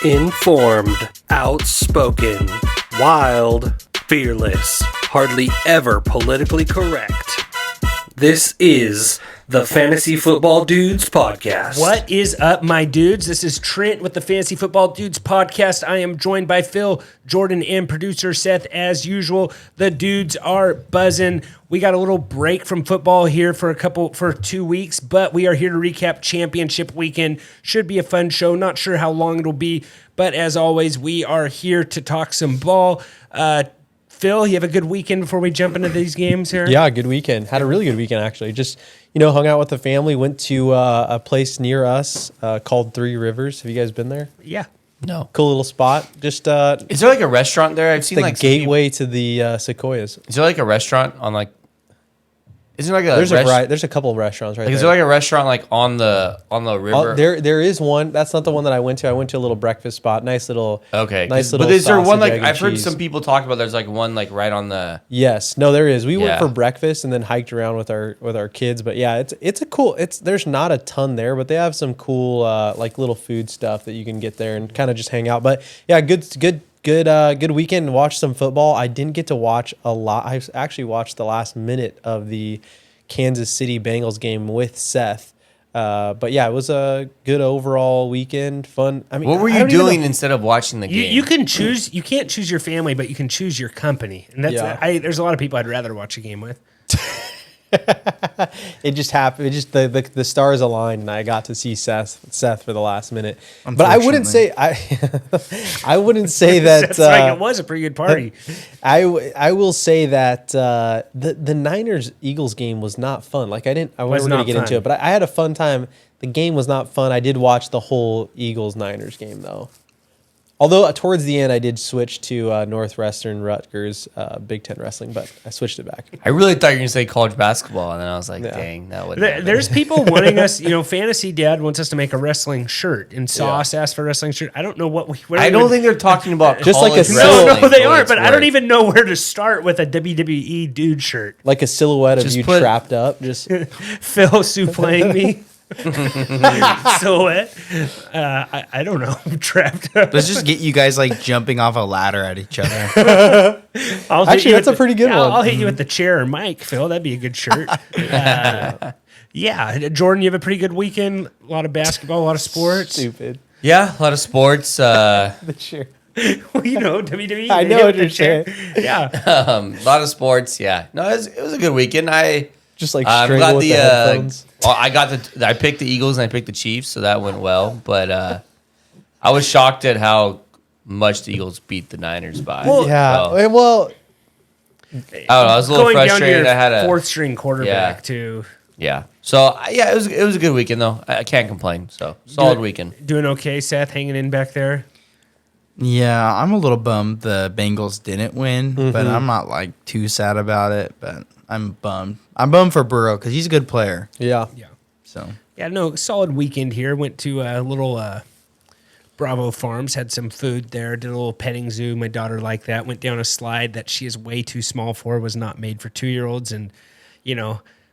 Informed, outspoken, wild, fearless, hardly ever politically correct. This is the Fantasy Football Dudes Podcast. What is up, my dudes? This is Trent with the Fantasy Football Dudes Podcast. I am joined by Phil, Jordan, and producer Seth. As usual, the dudes are buzzing. We got a little break from football here for 2 weeks, but we are here to recap championship weekend. Should be a fun show. Not sure how long it'll be, but as always, we are here to talk some ball. Phil, you have a good weekend before we jump into these games here? Yeah, good weekend. Had a really good weekend, actually. Just, hung out with the family, went to a place near us called Three Rivers. Have you guys been there? Yeah. No. Cool little spot. Just Is there like a restaurant there? I've seen the like gateway to the Sequoias. Is there like a restaurant on like? Isn't there like There's a couple of restaurants right there. Is there like a restaurant like on the river? There is one. That's not the one that I went to. I went to a little breakfast spot. Nice little. Okay. Nice little. But is there one sausage, like egg, and I've heard cheese. some people talk about? There's like one like right on the. Yes. No, there is. We went Yeah. for breakfast and then hiked around with our kids. But yeah, it's a cool. There's not a ton there, but they have some cool like little food stuff that you can get there and kind of just hang out. But yeah, good weekend and watch some football. I didn't get to watch a lot. I actually watched the last minute of the Kansas City Bengals game with Seth. But yeah, it was a good overall weekend. Fun. I mean, What were you doing instead of watching the game? You can choose. You can't choose your family, but you can choose your company. And that's there's a lot of people I'd rather watch a game with. It just happened. It just the stars aligned, and I got to see Seth for the last minute. But I wouldn't say I wouldn't say that. That's right. It was a pretty good party. I will say that the Niners Eagles game was not fun. Like I wasn't going to get into it, but I had a fun time. The game was not fun. I did watch the whole Eagles Niners game though. Although towards the end, I did switch to Northwestern Rutgers Big Ten Wrestling, but I switched it back. I really thought you were going to say college basketball, and then I was like, dang, that would. There's people wanting us. Fantasy Dad wants us to make a wrestling shirt, and Sauce asked for a wrestling shirt. I don't know what we. I don't think they're talking about Just like a wrestling. No, they aren't. But I don't even know where to start with a WWE dude shirt. Like a silhouette of Just you trapped up. Just Phil supplaying me. Silhouette. I don't know. I'm trapped up. Let's just get you guys like jumping off a ladder at each other. Actually, that's a pretty good one. I'll hit you with the chair or mic, Phil. That'd be a good shirt. Yeah, Jordan, you have a pretty good weekend. A lot of basketball, a lot of sports. Stupid. Yeah, a lot of sports. The chair. Well, WWE. I know what you're saying. Yeah. A lot of sports. Yeah. No, it was a good weekend. Just like I'm strangle glad with the headphones. I picked the Eagles and I picked the Chiefs, so that went well. But I was shocked at how much the Eagles beat the Niners by. Yeah. So, Well, I don't know. I was a little Going down to frustrated. your I had a fourth string quarterback too. Yeah. So yeah, it was a good weekend though. I can't complain. So solid weekend. Doing okay, Seth, hanging in back there. Yeah, I'm a little bummed the Bengals didn't win, but I'm not like too sad about it. But I'm bummed. I'm bummed for Burrow because he's a good player. yeah. So Yeah, no, solid weekend here. Went to a little Bravo Farms, had some food there, did a little petting zoo. My daughter liked that. Went down a slide that she is way too small for, was not made for 2-year-olds. And,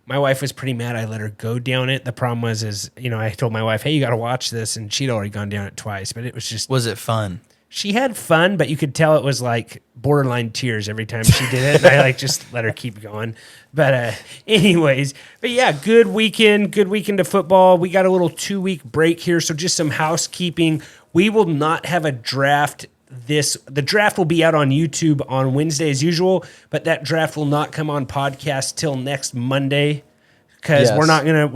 my wife was pretty mad I let her go down it. The problem was, I told my wife, hey, you got to watch this. And she'd already gone down it twice, but it was just... was it fun? She had fun, but you could tell it was like borderline tears every time she did it. And I just let her keep going. But anyways, yeah, good weekend of football. We got a little 2-week break here, so just some housekeeping. We will not have a draft. The draft will be out on YouTube on Wednesday as usual, but that draft will not come on podcast till next Monday. Because we're not gonna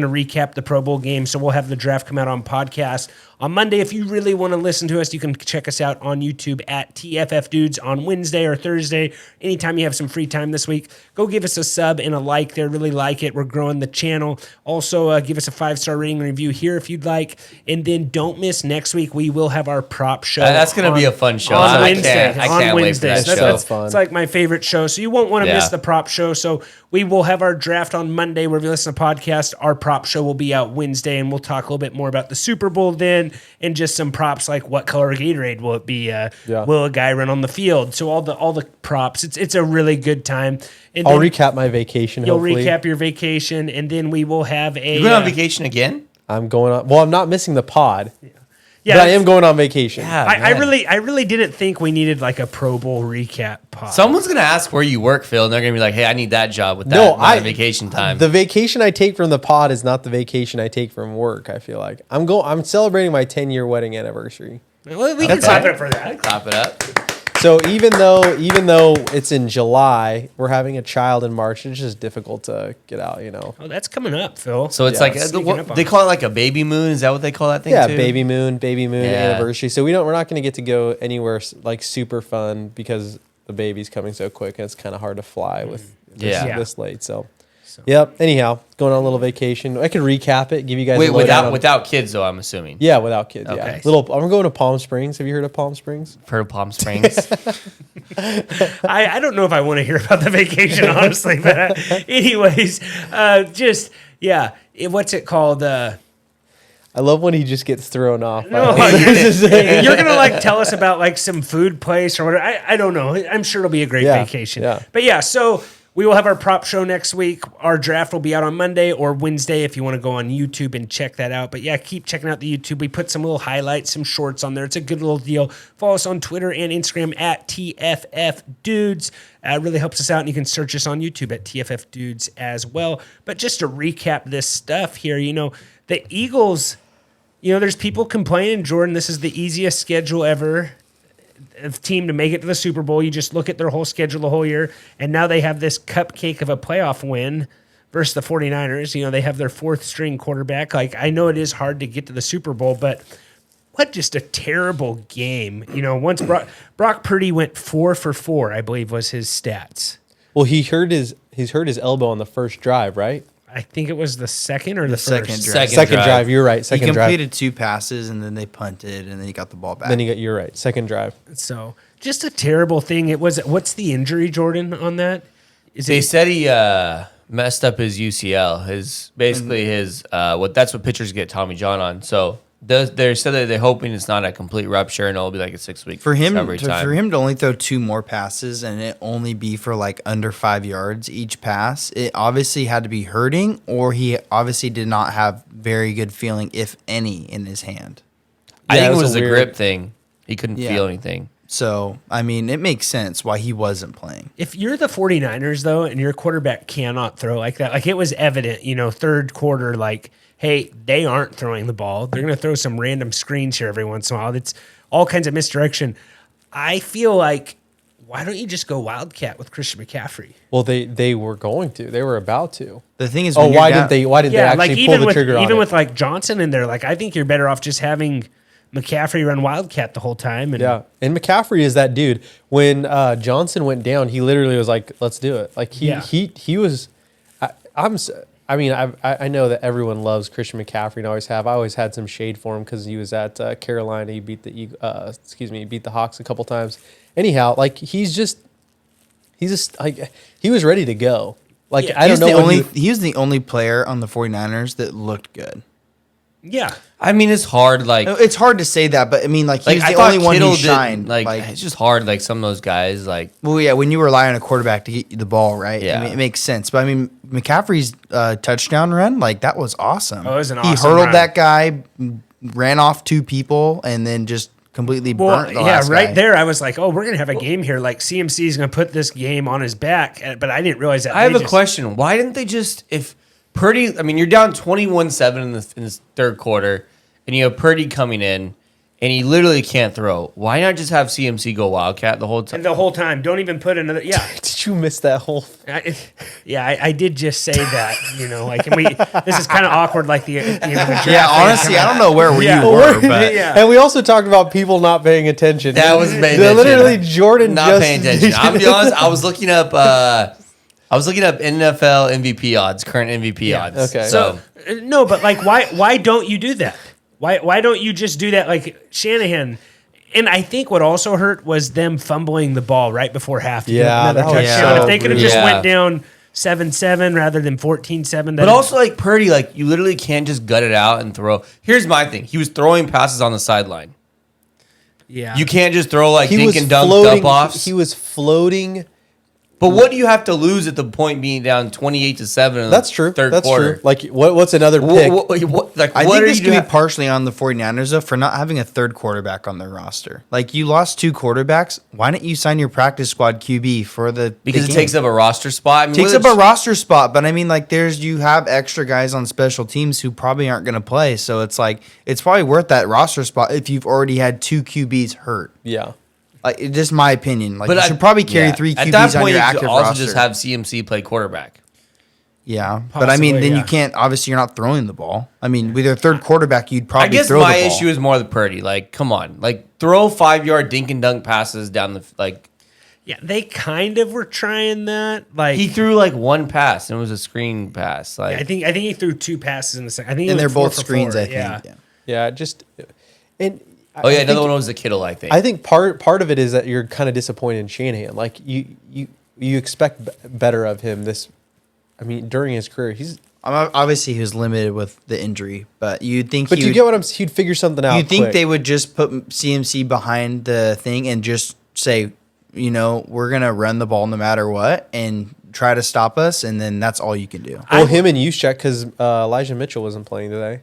recap the Pro Bowl game, so we'll have the draft come out on podcast on Monday. If you really want to listen to us, you can check us out on YouTube at tffdudes on Wednesday or Thursday. Anytime you have some free time this week, go give us a sub and a like there. Really like it. We're growing the channel. Also, give us a 5-star rating and review here if you'd like. And then don't miss next week. We will have our prop show. That's going to be a fun show. On I Wednesday. can't wait for that show. That's fun. It's like my favorite show. So you won't want to miss the prop show. So we will have our draft on Monday where if you listen to the podcast. Our prop show will be out Wednesday, and we'll talk a little bit more about the Super Bowl then and just some props like what color Gatorade will it be? Will a guy run on the field? So all the props. It's a really good time. And I'll recap my vacation. You'll hopefully. recap your vacation, and then we will have a... You going on vacation again? I'm going on... Well, I'm not missing the pod. Yeah, but I am going on vacation. Yeah, I man. really didn't think we needed like a Pro Bowl recap pod. Someone's gonna ask where you work, Phil, and they're gonna be like, "Hey, I need that job with that No, amount of vacation time." The vacation I take from the pod is not the vacation I take from work. I feel like I'm celebrating my 10-year wedding anniversary. Well, we can clap it up for that. Clap it up. So even though it's in July, we're having a child in March. It's just difficult to get out, Oh, that's coming up, Phil. So it's Yeah, like sneaking up on they us. call it like a baby moon. Is that what they call that thing? Yeah, too? baby moon Yeah. anniversary. So we're not going to get to go anywhere like super fun because the baby's coming so quick and it's kind of hard to fly with Yeah. this late. So, yep. Anyhow, going on a little vacation. I can recap it, give you guys Wait, a lowdown on- without kids though, I'm assuming. Yeah, without kids. Okay. Yeah, I'm going to Palm Springs. Have you heard of Palm Springs? Heard of Palm Springs? I don't know if I want to hear about the vacation, honestly. But anyways, what's it called? I love when he just gets thrown off. No, you're gonna like tell us about like some food place or whatever. I don't know. I'm sure it'll be a great Yeah, vacation. yeah. But yeah, so we will have our prop show next week. Our draft will be out on Monday or Wednesday if you want to go on YouTube and check that out. But yeah, keep checking out the YouTube. We put some little highlights, some shorts on there. It's a good little deal. Follow us on Twitter and Instagram at tffdudes. It really helps us out, and you can search us on YouTube at tffdudes as well. But just to recap this stuff here, the Eagles. There's people complaining, Jordan, this is the easiest schedule ever. A team to make it to the Super Bowl. You just look at their whole schedule the whole year, and now they have this cupcake of a playoff win versus the 49ers. They have their fourth string quarterback. Like, I know it is hard to get to the Super Bowl, but what just a terrible game. Once Brock Purdy went 4 for 4, I believe was his stats. Well, he's hurt his elbow on the first drive, right? I think it was the second or the first. second drive. Second drive. You're right. He Second drive. completed 2 passes and then they punted and then he got the ball back. Then you're right. Second drive. So just a terrible thing. What's the injury, Jordan, on that? They said he messed up his UCL. That's what pitchers get Tommy John on. So they said that they're hoping it's not a complete rupture and it'll be like a 6-week for him recovery time. for him to only throw 2 more passes and it only be for like under 5 yards each pass, it obviously had to be hurting, or he obviously did not have very good feeling, if any, in his hand. I think it it was was a the weird- grip thing. He couldn't Yeah. feel anything. So, I mean, it makes sense why he wasn't playing. If you're the 49ers, though, and your quarterback cannot throw like that, like it was evident, third quarter, like, hey, they aren't throwing the ball. They're going to throw some random screens here every once in a while. It's all kinds of misdirection. I feel like, why don't you just go wildcat with Christian McCaffrey? Well, they were going to. They were about to. The thing is, Oh, when you're why down- didn't they actually pull the trigger on even it? with like Johnson in there, like I think you're better off just having McCaffrey run wildcat the whole time. And Yeah, and McCaffrey is that dude. When Johnson went down, he literally was like, "Let's do it." Like he was. I know that everyone loves Christian McCaffrey and always have. I always had some shade for him because he was at Carolina. He beat he beat the Hawks a couple times. Anyhow, like he was ready to go. Like Yeah, I don't know he was the only player on the 49ers that looked good. yeah. I mean, it's hard. Like It's hard to say that, but I mean, like he's I the thought only one Kittle who did, shined. Like it's just hard. Like some of those guys, like well, yeah, when you rely on a quarterback to get you the ball, right? Yeah. I mean, it makes sense. But I mean, McCaffrey's touchdown run, like that was awesome. Oh, it was an He awesome hurdled run. that guy, ran off 2 people, and then just completely burnt the last right guy. there. I was like, oh, we're gonna have a game here. Like CMC is gonna put this game on his back, but I didn't realize that. I have a question. Why didn't they just if Purdy? I mean, you're down 21-7 in the third quarter, and you have Purdy coming in, and he literally can't throw. Why not just have CMC go wildcat the whole time? And the whole time, don't even put another. Yeah, Did you miss that whole? I did just say that. Like, and this is kind of awkward. Like the the draft Yeah, fans honestly, coming I don't know where Yeah. you were, but Yeah. And we also talked about people not paying attention. That was paying Literally, attention. Jordan Not just paying attention. I'm gonna be honest. I was looking up. NFL MVP odds, current MVP odds. Okay. So No, but like, why don't you do that? Why don't you just do that? Like Shanahan. And I think what also hurt was them fumbling the ball right before half to get Yeah, another that was touchdown. so If they could have just brutal. went down 7-7 rather than 14-7. But also, like Purdy, like you literally can't just gut it out and throw. Here's my thing: he was throwing passes on the sideline. yeah, You can't just throw like he dink was and dunk floating. dump offs. He was floating But what do you have to lose at the point being down 28-7 in That's the true. third That's quarter? true. Like, what's another pick? Like, I what think are this you could be doing? partially on the 49ers, though, for not having a third quarterback on their roster. Like, you lost 2 quarterbacks. Why don't you sign your practice squad QB for the Because the it game? takes up a roster spot. I mean, Takes whether up a it's- roster spot, but I mean, like, you have extra guys on special teams who probably aren't going to play. So it's like, it's probably worth that roster spot if you've already had 2 QBs hurt. Yeah. Like, it's just my opinion. Like, you I- should probably carry yeah. 3 At that QBs on point, your you could active also roster. just have CMC play quarterback. Yeah, but I mean, Possibly, then yeah. you can't. Obviously, you're not throwing the ball. I mean, with your third quarterback, you'd probably I guess throw the my ball. issue is more the Purdy. Like, come on, like throw 5-yard dink and dunk passes down the like. Yeah, they kind of were trying that. Like He threw like 1 pass and it was a screen pass. Like I think he threw 2 passes in the second. I think he and they're went 4 both for screens. 4. I think. Yeah. Yeah. Yeah. Just and. oh yeah, I another think- one was the Kittle. I think. I think part of it is that you're kind of disappointed in Shanahan. Like you expect better of him. I mean, during his career, Obviously, he was limited with the injury, but you'd think. But you get what I'm. He'd figure something out. You think quick. they would just put CMC behind the thing and just say, we're gonna run the ball no matter what and try to stop us, and then that's all you can do. Well, him and Juszczyk because Elijah Mitchell wasn't playing today.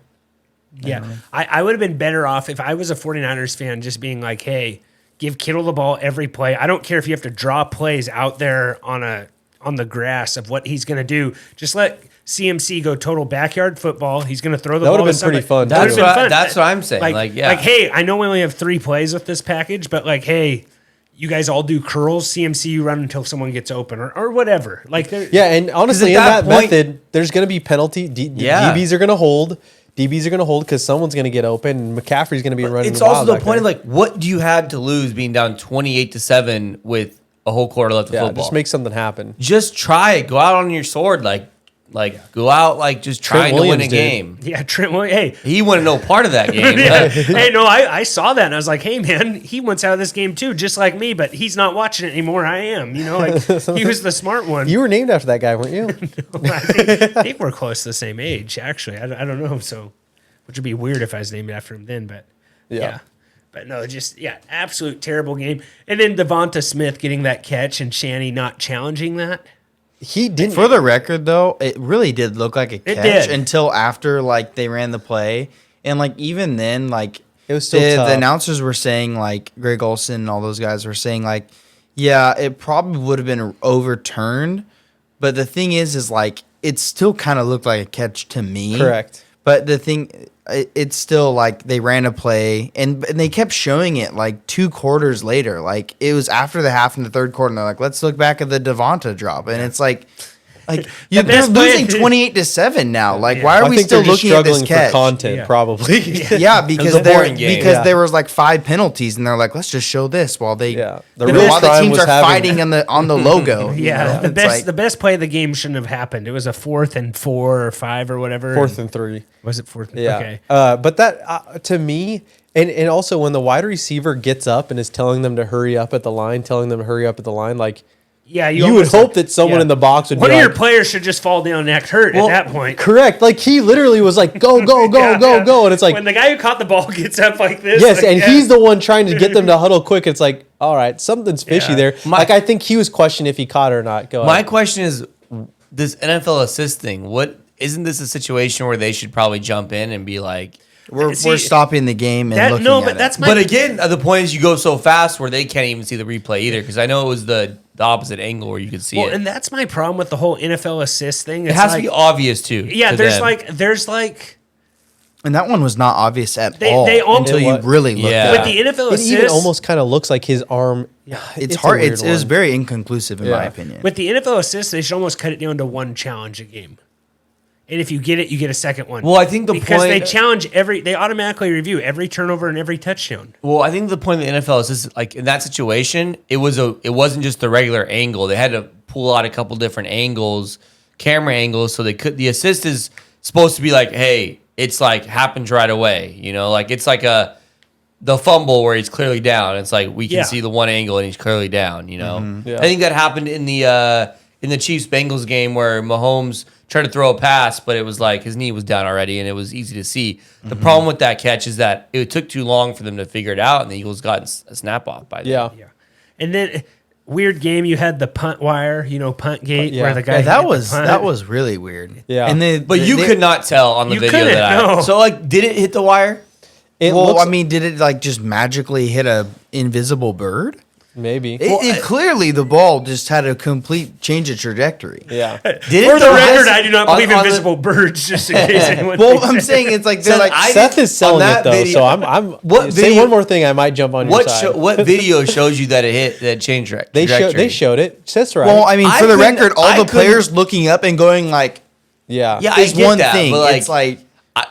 Yeah. I would have been better off if I was a 49ers fan just being like, hey, give Kittle the ball every play. I don't care if you have to draw plays out there on the grass of what he's going to do. Just let CMC go total backyard football. He's going to throw the That ball. would've been pretty fun, That would've too. been fun. That's what I'm saying. Like, yeah. Like, hey, I know we only have 3 plays with this package, but like, hey, you guys all do curls. CMC, you run until someone gets open or whatever. Like, Yeah, and honestly, in at that that point- method, there's going to be penalty. Yeah. DBs are going to hold. DBs are going to hold because someone's going to get open. And McCaffrey's going to be running. It's wild also the back point of there. like, what do you have to lose being down 28-7 with a whole quarter left of yeah, football? just make something happen. Just try it. Go out on your sword. Like go out like just Trent trying to win a Williams did. game. yeah, Trent Williams, hey. He wanted no part of that game. Yeah. Hey, no, I saw that and I was like, hey, man, he wants out of this game too, just like me, but he's not watching it anymore. I am. Like, he was the smart one. You were named after that guy, weren't you? I think we're close to the same age, actually. I don't know. So, which would be weird if I was named after him then, but yeah. But no, just, absolute terrible game. And then Devonta Smith getting that catch and Shanny not challenging that. He didn't. For the record, though, it really did look like a catch did. until after like they ran the play, and like even then, like It was still tough. the announcers were saying, like Greg Olson and all those guys were saying, like, yeah, it probably would have been overturned, but the thing is like it still kind of looked like a catch to me. Correct. But the thing, it's still like they ran a play and they kept showing it like 2 quarters later. Like it was after the half in the third quarter. And they're like, let's look back at the Devonta drop. And it's like you're best losing play- 28-7 now. Like, why are I we think still they're just looking at this struggling catch? for content, Yeah. probably. Yeah, because a boring game. Yeah. there was like 5 penalties, and they're like, let's just show this while they, Yeah. The while real the crime teams was are having- fighting on the logo. you Yeah, know? the best play of the game shouldn't have happened. It was a 4th and 4 or 5 or whatever. 4th and 3. Was it 4th? Yeah. Okay. But that to me, and also when the wide receiver gets up and is telling them to hurry up at the line, like Yeah, you would almost hope that someone in the box would one be of like, your players should just fall down and act hurt at that point. correct. Like he literally was like, go, go, go, Yeah, go, yeah. go. And it's like, when the guy who caught the ball gets up like this. yes, like, and yeah. he's the one trying to get them to huddle quick. It's like, all right, something's fishy Yeah. there. Like I think he was questioning if he caught it or not. Go My ahead. question is, this NFL assist thing. What isn't this a situation where they should probably jump in and be like? we're See, stopping the game and that, looking no, at but it. that's my. But again, the point is you go so fast where they can't even see the replay either. Because I know it was the opposite angle where you could see well, it. and that's my problem with the whole NFL assist thing. It has to be obvious too. Yeah, to there's them. like And that one was not obvious at They- all they almost- until you What? really looked Yeah. at with it. the NFL It assist. even almost kind of looks like his arm. It's a hard. weird It was one. very inconclusive in my Yeah. opinion. With the NFL assist, they should almost cut it down to 1 challenge a game. And if you get it, you get a second one. Well, I think the because they point- challenge they automatically review every turnover and every touchdown. Well, I think the point of the NFL is this: like in that situation, it wasn't just the regular angle. They had to pull out a couple different angles, camera angles, so they could. The assist is supposed to be like, hey, it's like happens right away. Like it's like the fumble where he's clearly down. It's like we can Yeah. see the one angle and he's clearly down. Yeah. I think that happened in the Chiefs Bengals game where Mahomes tried to throw a pass, but it was like his knee was down already and it was easy to see. The problem with that catch is that it took too long for them to figure it out, and the Eagles got a snap off by then. Yeah. Yeah. And then weird game. You had the punt wire, punt gate, Yeah. where the guy Yeah, that hit was the punt. that was really weird. Yeah. and But you could not tell on the You video couldn't, that no. So like, did it hit the wire? It Well, looks I mean, did it like just magically hit a invisible bird? maybe. It clearly the ball just had a complete change of trajectory. Yeah. Did For it the though? record, I do not On- believe on the- invisible birds, just in case anyone Well, thinks I'm that. saying it's like they're like Seth is selling on it that though, video- so I'm. What say video- one more thing, I might jump on your side. What video shows you that it hit that change They trajectory? showed it. That's right. Well, I mean, I for the couldn't- record, all I the couldn't- players looking up and going like yeah. Yeah, I is get one that, thing. but, It's like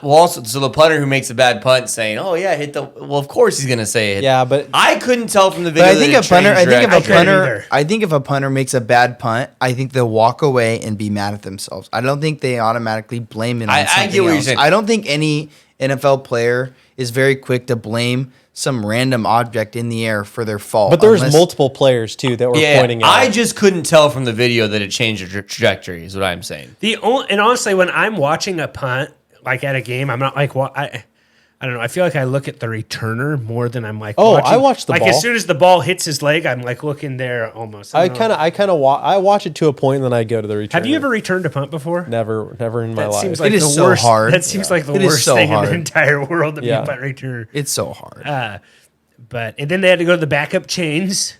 also, so the punter who makes a bad punt saying, "Oh yeah, hit the." Well, of course he's gonna say it. Yeah, but I couldn't tell from the But video. I think that a punter. I think if a couldn't punter. either. I think if a punter makes a bad punt, I think they'll walk away and be mad at themselves. I don't think they automatically blame it on I something get what you're else. saying. I don't think any NFL player is very quick to blame some random object in the air for their fault. But there was unless- multiple players too that were pointing out. I just couldn't tell from the video that it changed the trajectory. Is what I'm saying. And honestly, when I'm watching a punt, like at a game, I'm not like, I don't know. I feel like I look at the returner more than I'm like. Oh, watching. I watch the like ball. as soon as the ball hits his leg, I'm like looking there almost. I don't know. I watch it to a point, and then I go to the return. Have you ever returned a punt before? Never in my That life. seems like It is the so worst. hard. That seems like the It is worst so thing in hard. the entire world to be Yeah. a punt returner. It's so hard. And then they had to go to the backup chains.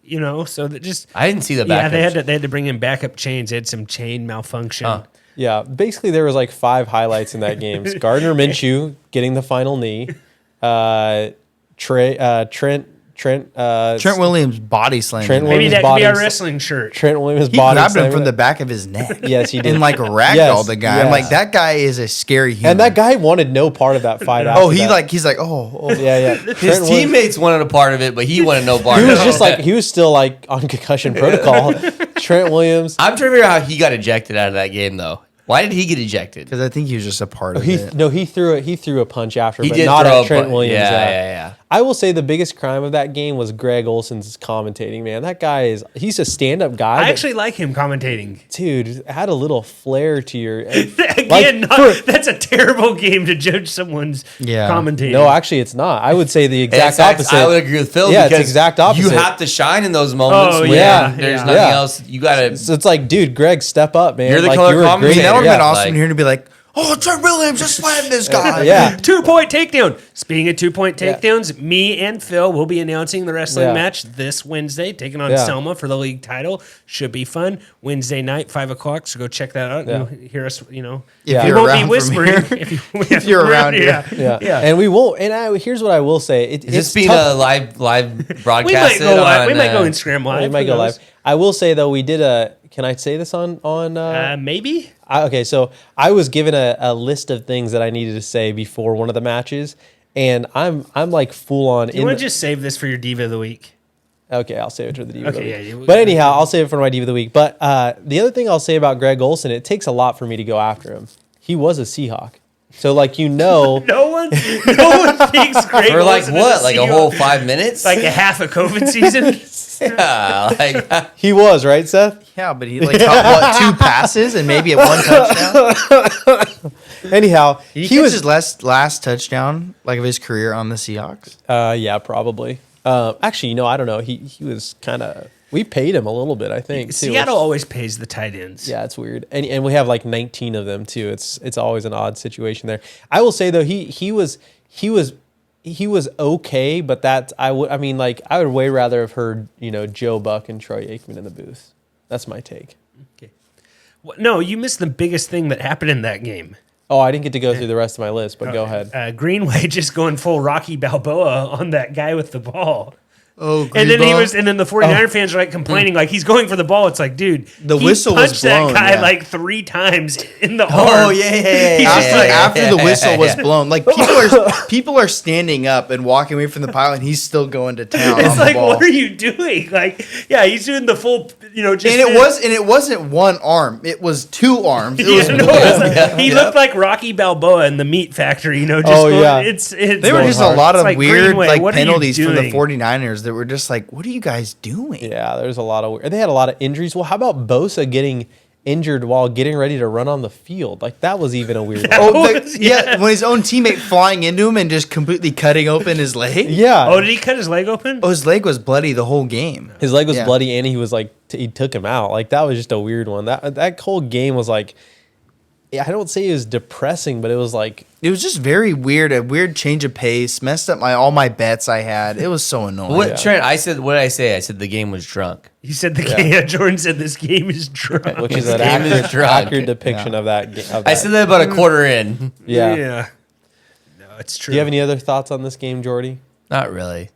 So that just I didn't see the yeah, back. they had to bring in backup chains. They had some chain malfunction. Huh. Yeah, basically there was like 5 highlights in that game. Gardner Minshew getting the final knee. Trent Williams body slam. Trent Maybe Williams that could be our body- wrestling shirt. Trent Williams He body grabbed him slam. from the back of his neck. Yes, he did. And like ragdoll Yes, the guy. I'm yes. like, that guy is a scary human. And that guy wanted no part of that fight. Oh, after that. he's like, oh. yeah. His Trent Williams- teammates wanted a part of it, but he wanted no part. He of was it. just like he was still like on concussion protocol. Trent Williams. I'm trying to figure out how he got ejected out of that game, though. Why did he get ejected? Because I think he was just a part of it. He threw a punch after, He but did not throw at a Trent punch. Williams. Yeah. I will say the biggest crime of that game was Greg Olson's commentating. Man, that guy he's a stand-up guy. I but, actually like him commentating. dude, had a little flair to your. Again, that's a terrible game to judge someone's Yeah. commentating. No, actually, it's not. I would say the exact opposite. I would agree with Phil. Yeah, it's because exact opposite. You have to shine in those moments. Oh, when yeah, there's yeah. nothing Yeah. else. You gotta. So it's like, dude, Greg, step up, man. You're the like, color you were commentator. great. that would have Yeah. been awesome like- to hear him to be like, oh, Trent Williams just slammed this guy. Yeah. 2-point takedown. Speaking of 2-point Yeah. takedowns, me and Phil will be announcing the wrestling Yeah. match this Wednesday, taking on Yeah. Selma for the league title. Should be fun. Wednesday night, 5:00. So go check that out. Yeah. You'll hear us. Yeah. We you're won't be around from whispering here. if you're around here. Yeah. And we won't. And here's what I will say. Is It's this being tough. a live we broadcast? might go live. We might go Instagram live. We might Who go knows? live. I will say though, we did a. Can I say this on? Maybe. Okay, so I was given a list of things that I needed to say before one of the matches, and I'm like full on. You want to just save this for your diva of the week? Okay, I'll save it for the Diva of the Okay, Week. yeah, But anyhow, I'll save it for my Diva of the Week. But the other thing I'll say about Greg Olson, it takes a lot for me to go after him. He was a Seahawk. So, like, No one thinks Greg For like Olsen is what? Like a Seahawk. whole 5 minutes? like a half a COVID season. yeah, like he was, right, Seth? Yeah, but he like caught, 2 passes and maybe 1 touchdown. Anyhow, He was his last touchdown like of his career on the Seahawks. yeah, probably. Actually, I don't know. He was kind of, we paid him a little bit, I think. Too, Seattle which- always pays the tight ends. Yeah, it's weird, and we have like 19 of them too. It's always an odd situation there. I will say though, he was okay, but I would way rather have heard Joe Buck and Troy Aikman in the booth. That's my take. No, you missed the biggest thing that happened in that game. Oh, I didn't get to go through the rest of my list, but go ahead. Greenway just going full Rocky Balboa on that guy with the ball. Oh, And then and then the 49er fans are like complaining, like he's going for the ball. It's like, dude, The he whistle was punched that blown, guy yeah. like 3 times in the arm. oh yeah. He's just like- After the whistle was blown, like people are standing up and walking away from the pile, and he's still going to town. It's on the like, ball. what are you doing? Like, yeah, he's doing the full, just And it wasn't 1 arm; it was 2 arms. It was Yeah, no, it's like- he looked like Rocky Balboa in the Meat Factory. Just Oh, going, yeah. it's There were going just hard. a lot It's of like, weird Greenway, what are you penalties from the doing? 49ers that were just like, what are you guys doing? Yeah, there's a lot of. They had a lot of injuries. Well, how about Bosa getting injured while getting ready to run on the field. Like that was even a weird one. When his own teammate flying into him and just completely cutting open his leg. Yeah. Oh, did he cut his leg open? Oh, his leg was bloody the whole game. His leg was Yeah. bloody and he was like, he took him out. Like that was just a weird one. That whole game was like, I don't say it was depressing, but it was like, It was just very weird. A weird change of pace. Messed up all my bets I had. It was so annoying. What Trent? What did I say? I said the game was drunk. He said the game. Jordan said this game is drunk. which is an game is drunk. accurate depiction of that game. I said that about a quarter in. Yeah. No, it's true. Do you have any other thoughts on this game, Jordy? Not really.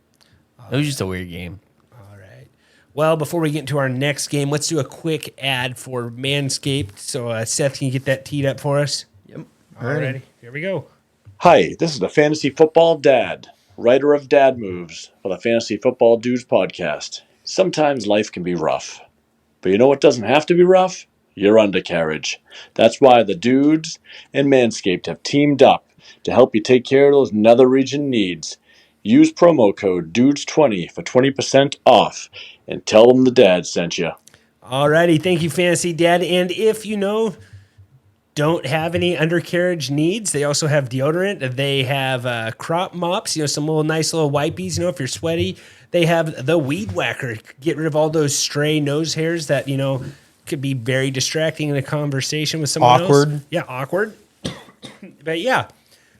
It was just a weird game. All right. Well, before we get into our next game, let's do a quick ad for Manscaped. So, Seth, can you get that teed up for us? Yep. All righty. Here we go. Hi, this is the Fantasy Football Dad, writer of Dad Moves for the Fantasy Football Dudes podcast. Sometimes life can be rough, but you know what doesn't have to be rough? Your undercarriage. That's why the Dudes and Manscaped have teamed up to help you take care of those nether region needs. Use promo code DUDES20 for 20% off and tell them the dad sent you. All righty. Thank you, Fantasy Dad. And if don't have any undercarriage needs, they also have deodorant. They have crop mops, some little nice little wipies, if you're sweaty. They have the Weed Whacker. Get rid of all those stray nose hairs that, could be very distracting in a conversation with someone Awkward. else. Yeah, awkward. But yeah.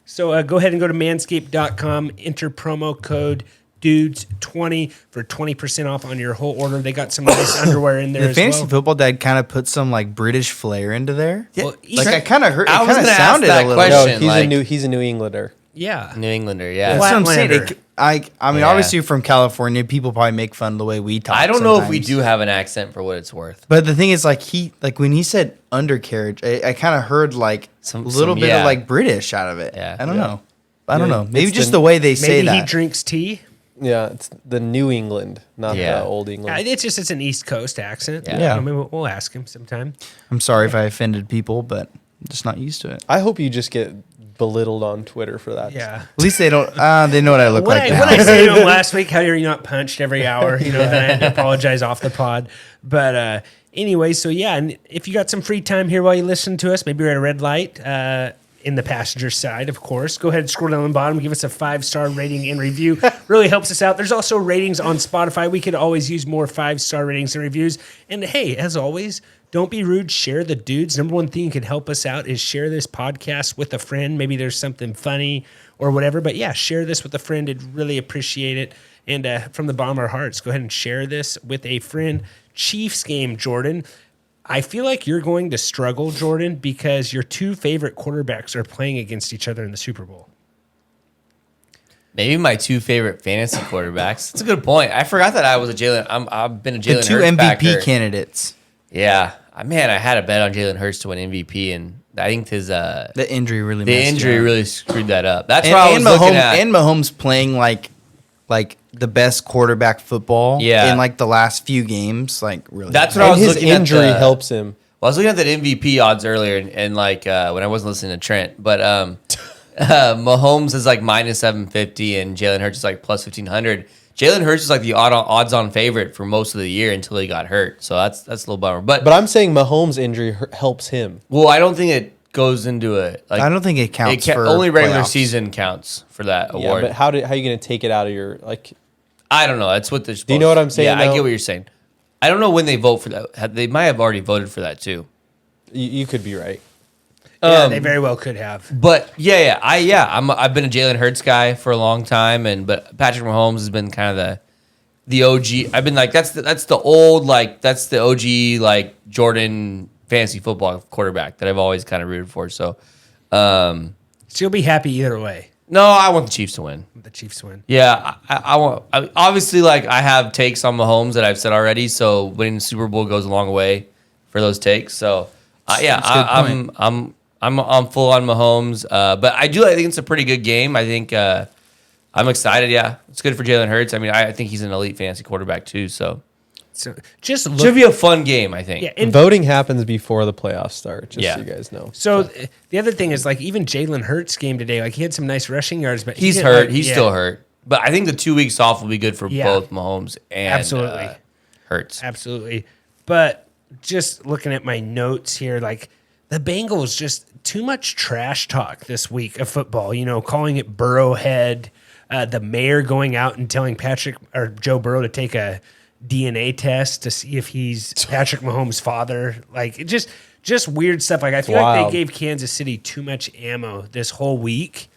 So go ahead and go to manscaped.com, enter promo code DUDES20 for 20% off on your whole order. They got some nice underwear in there The as fantasy well. football dad kind of put some like British flair into there. Well, Like I kind of heard. It I was kind of gonna ask sounded that a little. question. No, Like- he's a New Englander. Yeah. New Englander, yeah. That's what I'm saying. Flatlander. I mean, Yeah. obviously from California, people probably make fun of the way we talk. I don't know if we sometimes. do have an accent for what it's worth. But the thing is, when he said undercarriage, I kind of heard like a little bit yeah. of like British out of it. Yeah. I don't know. I don't Yeah, know. Maybe it's just the- the way they say Maybe he that. drinks tea. Yeah, it's the New England, not Yeah. the Old England. It's an East Coast accent. Yeah. I mean, we'll ask him sometime. I'm sorry if I offended people, but I'm just not used to it. I hope you just get belittled on Twitter for that. Yeah. At least they don't. They know what I look When like. I now. said to him last week how you're not punched every hour, then I had to apologize off the pod. But anyway, so yeah, and if you got some free time here while you listen to us, maybe you're at a red light in the passenger side, of course, go ahead and scroll down the bottom, give us a 5-star rating and review. Really helps us out. There's also ratings on Spotify. We could always use more 5-star ratings and reviews. And hey, as always, don't be rude. Share the dudes. Number one thing you can help us out is share this podcast with a friend. Maybe there's something funny or whatever. But yeah, share this with a friend. I'd really appreciate it. And from the bottom of our hearts, go ahead and share this with a friend. Chiefs game, Jordan. I feel like you're going to struggle, Jordan, because your two favorite quarterbacks are playing against each other in the Super Bowl. Maybe my two favorite fantasy quarterbacks. That's a good point. I forgot that I was a Jalen. I've been a Jalen the two Hurts MVP backer. candidates. Yeah, man, I had a bet on Jalen Hurts to win MVP, and I think The injury really. the messed injury you up. really screwed that up. That's And, what I was and looking Mahomes at. and Mahomes playing like the best quarterback football. Yeah. In like the last few games, like really. That's what I And was his looking at. injury helps him. Well, I was looking at that MVP odds earlier, and like when I wasn't listening to Trent, but Mahomes is like minus 750, and Jalen Hurts is like plus 1500. Jalen Hurts is like the odds-on favorite for most of the year until he got hurt, so that's a little bummer. But I'm saying Mahomes' injury helps him. Well, I don't think it goes into it. Like I don't think it counts for only regular playoffs. season counts for that Yeah, award. but how are you going to take it out of your like? I don't know. That's what they're. Do you know what I'm saying, Yeah, I though? get what you're saying. I don't know when they vote for that. They might have already voted for that too. You could be right. Yeah, they very well could have. But I've been a Jalen Hurts guy for a long time, but Patrick Mahomes has been kind of the OG. I've been like that's the OG like Jordan fantasy football quarterback that I've always kind of rooted for. So, So you'll be happy either way. no, I want the Chiefs to win. The Chiefs win. Yeah, I want. Obviously, like I have takes on Mahomes that I've said already. So winning the Super Bowl goes a long way for those takes. So I'm full on Mahomes. But I think it's a pretty good game. I think I'm excited. Yeah, it's good for Jalen Hurts. I mean, I think he's an elite fantasy quarterback too. So So just should look. be a fun game. I think. Yeah, and Voting happens before the playoffs start. Just Yeah. so you guys know. so the other thing is like even Jalen Hurts game today, like he had some nice rushing yards, but he He's didn't, hurt. like- He's yeah, still hurt. But I think the 2 weeks off will be good for Yeah. both Mahomes and Absolutely. Hurts. Absolutely. But just looking at my notes here, like the Bengals just too much trash talk this week of football. You know, calling it Burrowhead. The mayor going out and telling Patrick or Joe Burrow to take a DNA test to see if he's Patrick Mahomes' father. Like, it just weird stuff. Like, I feel like they gave Kansas City too much ammo this whole week.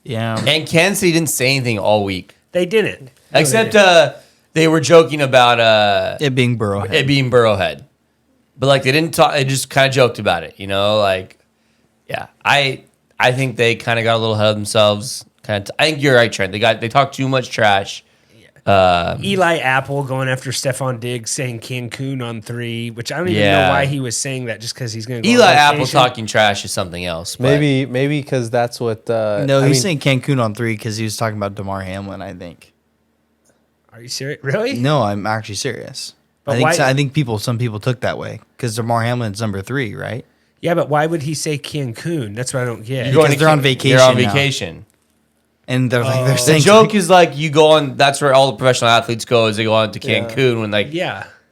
Yeah. And Kansas City didn't say anything all week. They didn't. Except they were joking about It being Burrowhead. it being Burrowhead. But, like, they didn't talk. They just kind of joked about it, you know? Like, yeah. I think they kind of got a little ahead of themselves. I think you're right, Trent. They talked too much trash. Eli Apple going after Stephon Diggs saying Cancun on 3, which I don't even know why he was saying that, just because he's going to go Eli on Apple vacation. talking trash is something else. But Maybe because that's what. No, he's saying Cancun on 3 because he was talking about DeMar Hamlin, I think. Are you serious? Really? No, I'm actually serious. But I think some people took that way because DeMar Hamlin's number 3, right? Yeah, but why would he say Cancun? That's what I don't get. Because they're on vacation. They're on now. vacation. And they're The saying joke is like you go on. That's where all the professional athletes go. Is they go on to Cancun when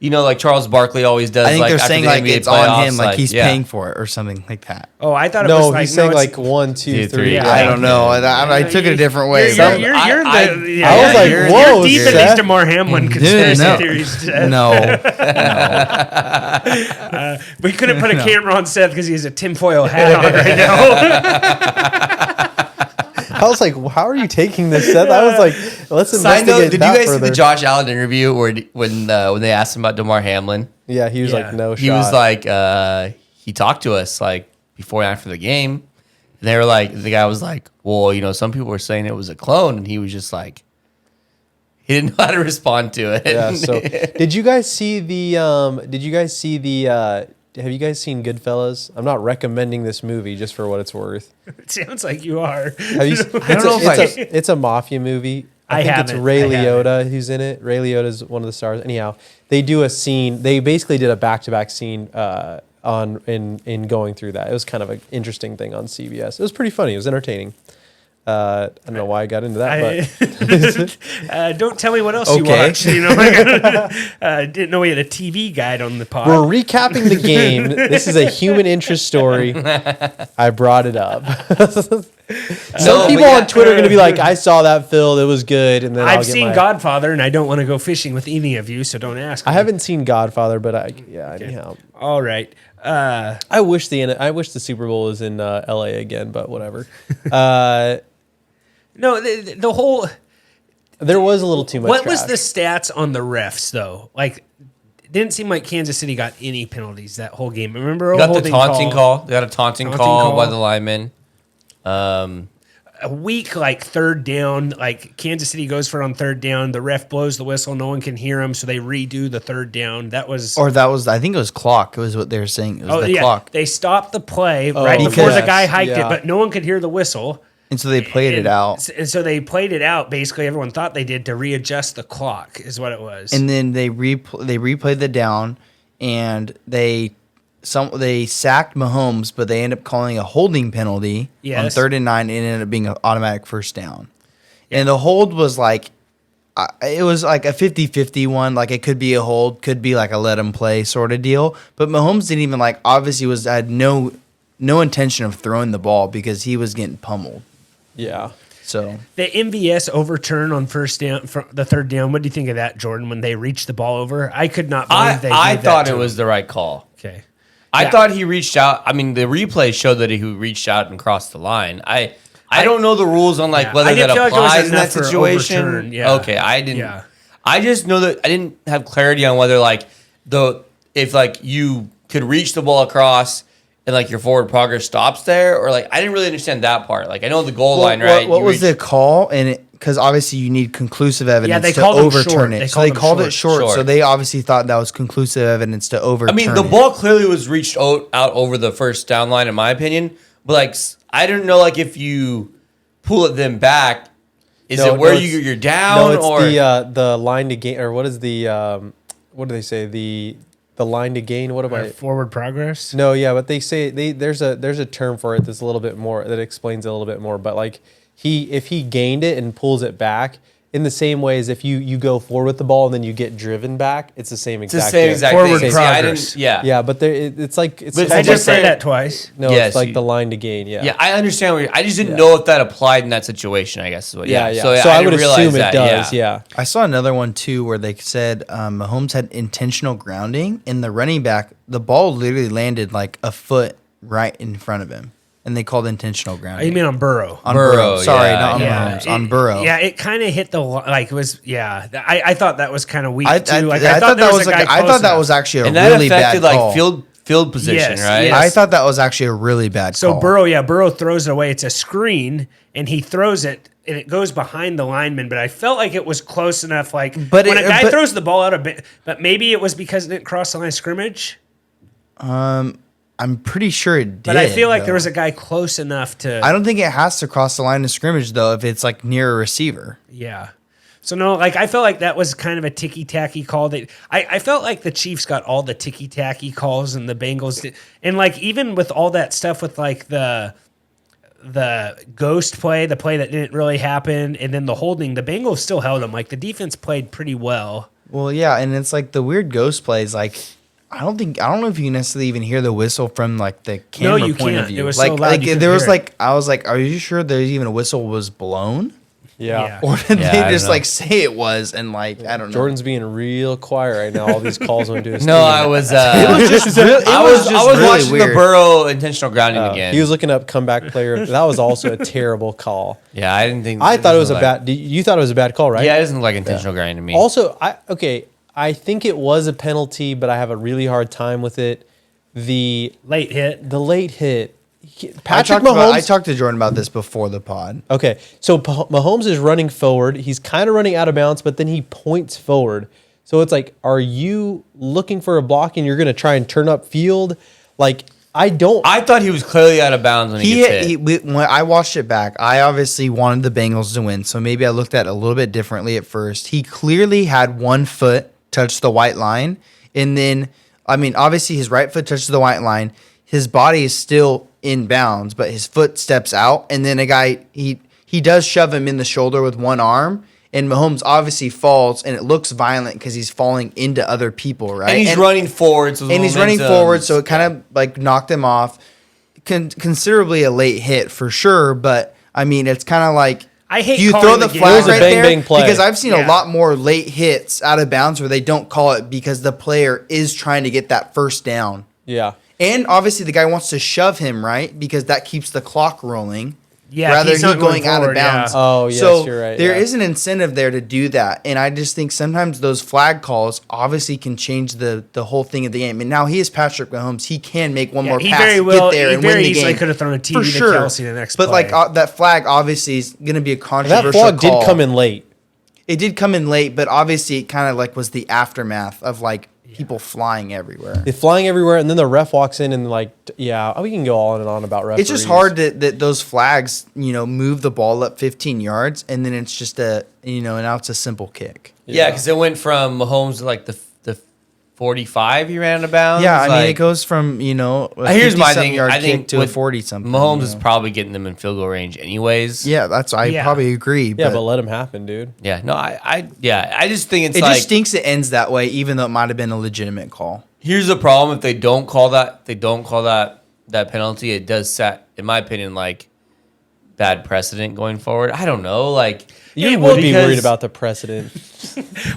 you know, like Charles Barkley always does. I think they're after saying the like NBA it's playoffs, on him, like he's paying for it or something like that. Oh, I thought it was No, like he's saying it's- like 1, 2, 3. Yeah, I don't know. I took it a different way. You're the, I was yeah, like, you're whoa, deep in these Seth. DeMar Hamlin conspiracy no. theories. No. We couldn't put a camera on Seth because he has a tinfoil hat on right now. I was like, how are you taking this, Seth? I was like, let's Side investigate note: Did you that guys further. see the Josh Allen interview when they asked him about DeMar Hamlin? Yeah, he was Yeah. like, no He shot. was like, he talked to us like before and after the game. And they were like, the guy was like, well, you know, some people were saying it was a clone, and he was just like, he didn't know how to respond to it. Yeah. So, did you guys see the? Have you guys seen Goodfellas? I'm not recommending this movie just for what it's worth. It sounds like you are. Have you? I don't know if It's a mafia movie. I think it's haven't. Ray I haven't. Liotta who's in it. Ray Liotta is one of the stars. Anyhow, they do a scene. They basically did a back-to-back scene in going through that. It was kind of an interesting thing on CBS. It was pretty funny. It was entertaining. I don't know why I got into that, but Don't tell me what else you Okay. watched. You know, I didn't know we had a TV guide on the pod. we're recapping the game. This is a human interest story. I brought it up. Some people on Twitter are going to be like, I saw that, Phil. It was good. And then I've seen Godfather, and I don't want to go fishing with any of you, so don't ask. I me. haven't seen Godfather, but anyhow. All right. I wish the Super Bowl was in LA again, but whatever. No, the whole. There was a little too much. What was trash. the stats on the refs though? Like, it didn't seem like Kansas City got any penalties that whole game. Remember, They got the taunting call. They got a taunting call by the lineman. A weak like third down. Like Kansas City goes for it on third down. The ref blows the whistle. No one can hear him, so they redo the third down. That was. I think it was clock. It was what they were saying. It was the clock. They stopped the play right before because- the guy hiked yeah. it, but no one could hear the whistle. And so they played it out. And so they played it out. Basically, everyone thought they did to readjust the clock, is what it was. And then they replayed the down, and they sacked Mahomes, but they ended up calling a holding penalty on 3rd and 9, and it ended up being an automatic first down. And the hold was like, it was like a 50-50 one. Like it could be a hold, could be like a let him play sort of deal. But Mahomes didn't even had no intention of throwing the ball because he was getting pummeled. Yeah. So the MVS overturn on first down, the third down. What do you think of that, Jordan? When they reached the ball over, I could not believe they. I gave thought that it to was him. the right call. Okay. I thought he reached out. I mean, the replay showed that he reached out and crossed the line. I don't know the rules on Yeah. whether I didn't that feel like it was applies in that enough for situation. overturn. Yeah. Okay, I didn't. Yeah. I just know that I didn't have clarity on whether if you could reach the ball across and like your forward progress stops there, or like I didn't really understand that part. Like I know the goal line, right? What You was reach- the call? And because obviously you need conclusive evidence they to called him overturn short. it. They So they called him called it short. Short. So they obviously thought that was conclusive evidence to I overturn. mean, the it. ball clearly was reached out over the first down line, in my opinion. But like, I didn't know like if you pull it then back, is No, it where no, it's- you're down No, it's or the line to gain, or what is the what do they say, the line to gain? What am I? Forward progress. No, yeah, but they say there's a term for it that's a little bit more that explains it a little bit more. But like if he gained it and pulls it back, in the same way as if you go forward with the ball and then you get driven back, it's the same It's the exact same thing. exact Forward thing. See, progress. Yeah, but it's like But I just different. said that twice. no, Yes, it's like you- the line to gain. Yeah, Yeah, I understand. I just didn't know if that applied in that situation. I guess is what. yeah. So, I would didn't realize assume it that, does. Yeah. I saw another one too where they said Mahomes had intentional grounding, and the running back, the ball literally landed like a foot right in front of him, and they called intentional grounding. You mean on Burrow? on Burrow, Sorry, yeah, not on yeah. Mahomes. On Burrow. Yeah, it kind of hit the like it was. Yeah, I thought that was kind of weak I too. Like I thought there that was a guy like I close thought that enough. was actually a and that really bad affected call. like field position, Yes, right? yes. I thought that was actually a really bad So call. Burrow throws it away. It's a screen, and he throws it, and it goes behind the lineman. But I felt like it was close enough. Like But when it- a guy but- throws the ball out a bit, but maybe it was because it didn't cross the line of scrimmage. I'm pretty sure it did. But I feel like though. there was a guy close enough to. I don't think it has to cross the line of scrimmage though if it's like near a receiver. Yeah. So no, like I felt like that was kind of a ticky tacky call. That I felt like the Chiefs got all the ticky tacky calls and the Bengals did, and like even with all that stuff with like the ghost play, the play that didn't really happen, and then the holding, the Bengals still held them. Like the defense played pretty well. Well, yeah, and it's like the weird ghost plays. Like I don't know if you can necessarily even hear the whistle from like the camera you point can't. of view. It was like so loud you couldn't there was hear it. like I was like, are you sure there's even a whistle was blown, Yeah. or did Yeah, I they don't just know. like say it was and like I don't know. Jordan's being real quiet right now. All these calls went to his No, team. I was. just I was really watching weird. the Burrow intentional grounding again. He was looking up comeback player. That was also a terrible call. Yeah, I didn't think. I thought it was a doesn't bad. You thought it was a bad call, right? Yeah, it doesn't look like intentional grounding to me. Also, I think it was a penalty, but I have a really hard time with it. The Late hit. late hit. I Patrick talked, Mahomes. I talked to Jordan about this before the pod. Okay, so Mahomes is running forward. He's kind of running out of bounds, but then he points forward. So it's like, are you looking for a block and you're going to try and turn up field? Like, I I thought he was clearly out of bounds when he gets hit. When I watched it back, I obviously wanted the Bengals to win, so maybe I looked at it a little bit differently at first. He clearly had one foot touch the white line, and then, I mean, obviously his right foot touches the white line. His body is still in bounds, but his foot steps out, and then a guy, he does shove him in the shoulder with one arm, and Mahomes obviously falls, and it looks violent because he's falling into other people, right? And he's running forward. So the and he's running momentum- forward, so it kind of like knocked him off. Considerably a late hit for sure, but I mean, it's kind of like I hate do you calling throw the the game. flag It was a right bang, there bang play. because I've seen Yeah. a lot more late hits out of bounds where they don't call it because the player is trying to get that first down, yeah. and obviously the guy wants to shove him right because that keeps the clock rolling. Yeah, rather he's he not going out of forward, yeah. bounds. Oh, yes, so you're right, there yeah. is an incentive there to do that, and I just think sometimes those flag calls obviously can change the whole thing of the game. And now he is Patrick Mahomes; he can make one more he pass, very to well- get there, he and very win the easily game. could have thrown a TD for to sure. Kelsey the next but play. like that flag obviously is going to be a That controversial flag call. did come in late. It did come in late, but obviously it kind of like was the aftermath of like people flying everywhere. They're flying everywhere, and then the ref walks in and like, yeah, we can go on and on about referees. It's just hard that those flags, move the ball up 15 yards, and then it's just now it's a simple kick. Yeah, because it went from Mahomes to like the 45 he ran out of bounds. Yeah, I mean, it Like, goes from, a here's my 50-something thing. yard I kick think to a with 40-something. Mahomes is probably getting them in field goal range anyways. Yeah, I Yeah. probably agree. Yeah, but but let him happen, dude. Yeah. No, I just think it's it like just stinks it ends that way, even though it might have been a legitimate call. here's the problem: if they don't call that, that penalty, it does set, in my opinion, like bad precedent going forward. I don't know, like You Yeah, would well, be because- worried about the precedent.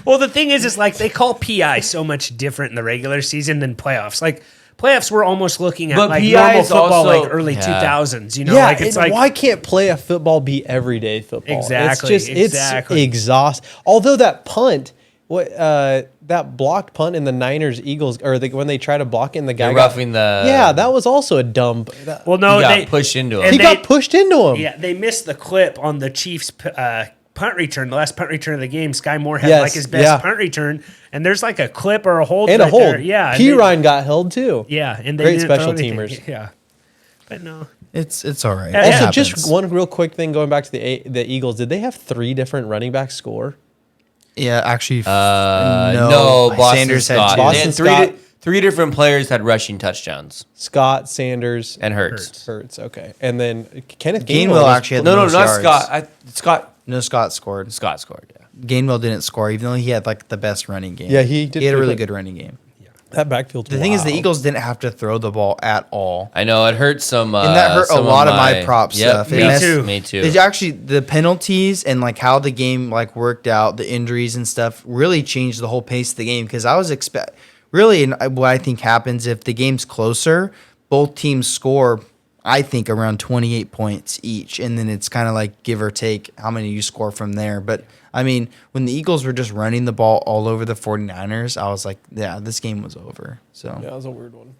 Well, the thing is like they call PI so much different in the regular season than playoffs. Like playoffs, we're almost looking at But like PI normal is football, also- like early Yeah. 2000s. Yeah, like it's and like why can't play a football be everyday football? Exactly, It's just exactly. it's exhaust. Although that punt, that blocked punt in the Niners Eagles, or when they try to block it, and the guy They're got, roughing the. yeah, that was also a dumb. well, no, he got they pushed into and him. he they- got pushed into him. Yeah, they missed the clip on the Chiefs' punt return, the last punt return of the game. Sky Moore had Yes, like his best yeah. punt return, and there's like a clip or a hold and right a hold. there. Yeah, and P. they- Ryan got held too. Yeah, and they Great didn't throw special anything. teamers. Yeah, but no. It's all right. Yeah, It Also, happens. just one real quick thing going back to the Eagles. Did they have 3 different running backs score? Yeah, actually, no, Boston Sanders had Scott. two. They Boston had Scott. three different players had rushing touchdowns Scott, Sanders, and Hurts. Hurts. Okay, and then Kenneth Gainwell was- actually had No, the no, most not yards. Scott. Scott No, Scott scored. scored. Yeah. Gainwell didn't score, even though he had like the best running game. Yeah, he did. He had a look really like- good running game. That backfield. The thing is, the Eagles didn't have to throw the ball at all. I know it hurt some, And that hurt a lot of my prop stuff. Me It messed- too. Me too. It's actually the penalties and like how the game like worked out, the injuries and stuff really changed the whole pace of the game. Because I was really, and what I think happens if the game's closer, both teams score, I think, around 28 points each, and then it's kind of like give or take how many you score from there. But I mean, when the Eagles were just running the ball all over the 49ers, I was like, yeah, this game was over. So Yeah, that was a weird one.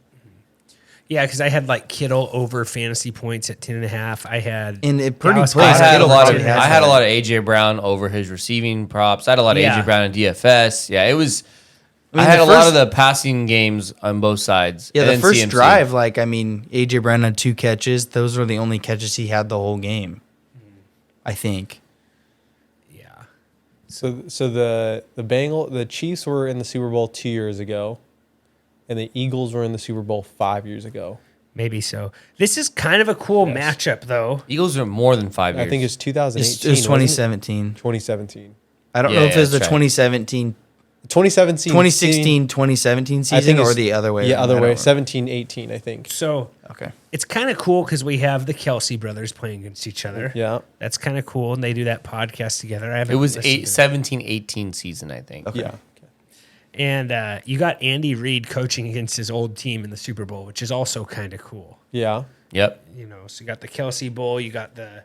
Yeah, because I had like Kittle over fantasy points at 10.5. I had and it pretty Dallas plays. I had a Kittle lot of probably has I had a that. lot of AJ Brown over his receiving props. I had a lot of Yeah. AJ Brown in DFS. Yeah, it was. I, mean, had the a lot first- of the passing games on both sides. Yeah, and the then first CMC. drive, like, I mean, AJ Brown had 2 catches. Those were the only catches he had the whole game, I think. yeah. So the Chiefs were in the Super Bowl 2 years ago, and the Eagles were in the Super Bowl 5 years ago. Maybe so. This is kind of a cool matchup, though. Eagles are more than 5 years. I think it's 2018. It was 2017. 2017. I don't Yeah, know if it was the that's right. 2017, 2017. 2016, 2017 I season think or it's- the other way. Yeah, around. other I way. don't 17, 18, I think. So know. Okay. it's kind of cool because we have the Kelsey brothers playing against each other. Yeah. That's kind of cool. And they do that podcast together. I haven't it was listened to it. 17-18 season, I think. Okay. Yeah. And you got Andy Reid coaching against his old team in the Super Bowl, which is also kind of cool. Yeah. Yep. You know, so you got the Kelsey Bowl, you got the,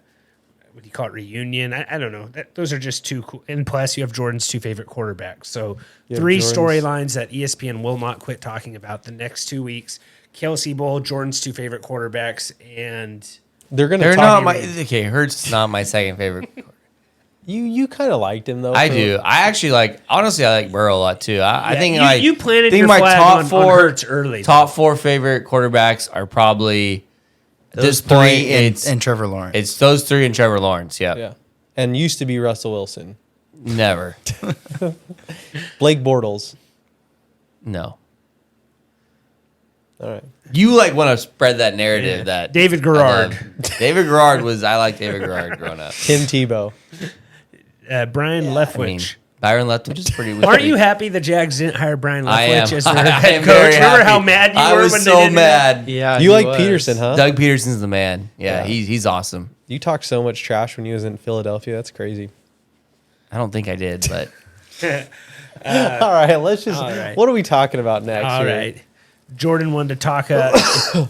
what do you call it, reunion? I don't know. Those are just too cool. And plus, you have Jordan's 2 favorite quarterbacks. So Yeah, 3 Jordan's- storylines that ESPN will not quit talking about the next 2 weeks. Kelsey Bowl, Jordan's 2 favorite quarterbacks, and They're gonna. They're talk not my okay. Hurts is not my second favorite. You kind of liked him though. I for- do. I actually honestly, I like Burrow a lot too. I Yeah, think you- like you planted think your my flag top on four Hurts early, Top 4 favorite quarterbacks are probably at Those this point. 3 and Trevor Lawrence. It's those 3 and Trevor Lawrence. Yep. Yeah. And used to be Russell Wilson. Never. Blake Bortles. No. All right. You want to spread that narrative that David Garrard. David Garrard I like David Garrard growing up. Tim Tebow. Brian Leftwich. I mean, Byron Leftwich is pretty. Aren't you happy the Jags didn't hire Brian I am. Leftwich as their I head am coach? very Remember how happy. mad you I were was when so they did that? mad. yeah, You he like was. Peterson, huh? Doug Peterson's the man. Yeah, Yeah. he's awesome. You talked so much trash when he was in Philadelphia. That's crazy. I don't think I did, but All right, let's just. all right. What are we talking about next? All here? right. Jordan wanted to talk.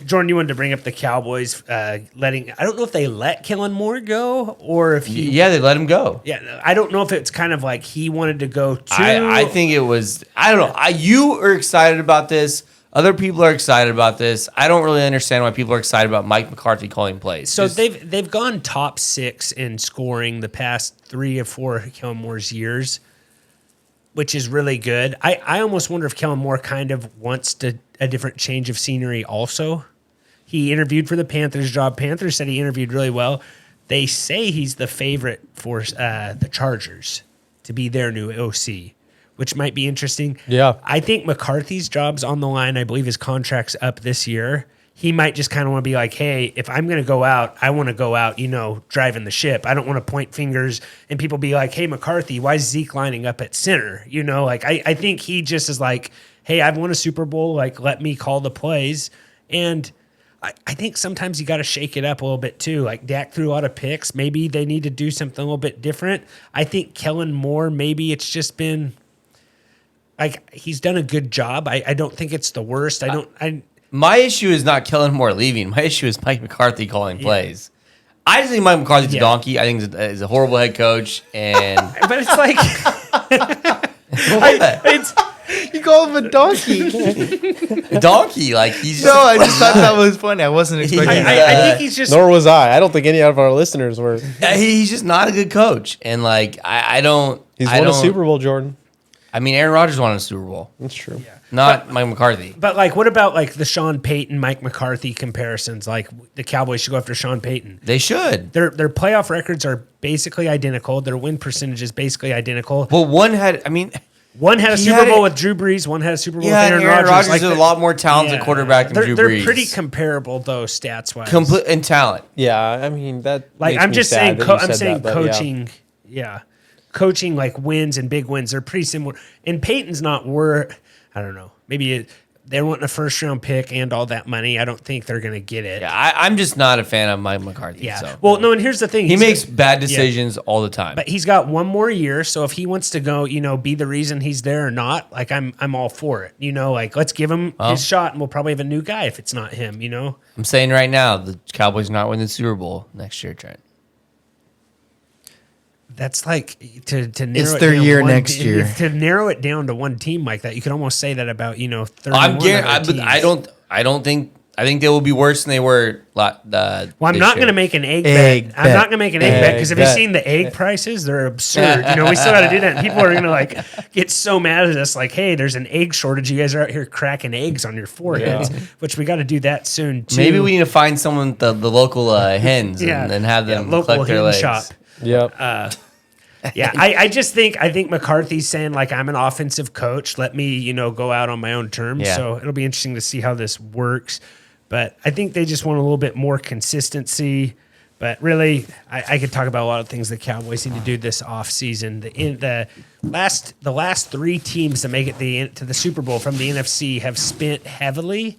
Jordan, you wanted to bring up the Cowboys letting. I don't know if they let Kellen Moore go or if he. yeah, they let him go. Yeah, I don't know if it's kind of like he wanted to go too. I think it was. I don't know. You are excited about this. Other people are excited about this. I don't really understand why people are excited about Mike McCarthy calling plays. So Just- they've gone top 6 in scoring the past 3 or 4 Kellen Moore's years, which is really good. I almost wonder if Kellen Moore kind of wants a different change of scenery also. He interviewed for the Panthers job. Panthers said he interviewed really well. They say he's the favorite for the Chargers to be their new OC, which might be interesting. Yeah. I think McCarthy's job's on the line. I believe his contract's up this year. He might just kind of want to be like, hey, if I'm going to go out, I want to go out, driving the ship. I don't want to point fingers and people be like, hey, McCarthy, why is Zeke lining up at center? I think he just is like, hey, I've won a Super Bowl. Let me call the plays. And I think sometimes you got to shake it up a little bit too. Like Dak threw a lot of picks. Maybe they need to do something a little bit different. I think Kellen Moore, maybe it's just been he's done a good job. I don't think it's the worst. my issue is not Kellen Moore leaving. My issue is Mike McCarthy calling plays. I just think Mike McCarthy's a donkey. I think he's a horrible head coach. And but it's like it's You call him a donkey. a donkey. He's No, I just thought that was funny. I wasn't expecting I that. think he's just Nor was I. I don't think any of our listeners were. he's just not a good coach. And I don't. He's I won a don't- Super Bowl, Jordan. I mean, Aaron Rodgers won a Super Bowl, That's true. not Mike McCarthy. But what about the Sean Payton, Mike McCarthy comparisons? The Cowboys should go after Sean Payton. They should. Their playoff records are basically identical. Their win percentage is basically identical. But one had. I mean, One had a he Super had Bowl it- with Drew Brees. One had a Super Bowl yeah, with Aaron Aaron Rodgers Rodgers. is a lot more talented quarterback than Drew They're Brees. pretty comparable though, stats wise. Complete in talent. Yeah, I mean that. makes I'm me just sad saying. that you I'm said saying that, but yeah. coaching. Yeah. coaching like wins and big wins, they're pretty similar. And Peyton's not worth, I don't know, maybe they're wanting a first round pick and all that money. I don't think they're going to get it. Yeah, I'm just not a fan of Mike McCarthy. Yeah. So. Well, no, and here's the thing. He makes bad decisions all the time. But he's got one more year, so if he wants to go, be the reason he's there or not, like I'm all for it. Like let's give him his shot, and we'll probably have a new guy if it's not him. I'm saying right now, the Cowboys not win the Super Bowl next year, Trent. That's like to narrow It's it their down year next year. To narrow it down to one team like that, you could almost say that about 31 I think they will be worse than they were. Well, I'm not going to make an egg bet. I'm not going to make an egg bet because have you seen the egg prices? They're absurd. We still got to do that. And people are going to get so mad at us, like, hey, there's an egg shortage. You guys are out here cracking eggs on your foreheads, which we got to do that soon too. Maybe we need to find someone the local hens and have them local collect their hen legs. shop. Yep. I think McCarthy's saying like I'm an offensive coach. Let me go out on my own terms. Yeah. So it'll be interesting to see how this works. But I think they just want a little bit more consistency. But really, I could talk about a lot of things the Cowboys need to do this offseason. The last three teams to make it to the Super Bowl from the NFC have spent heavily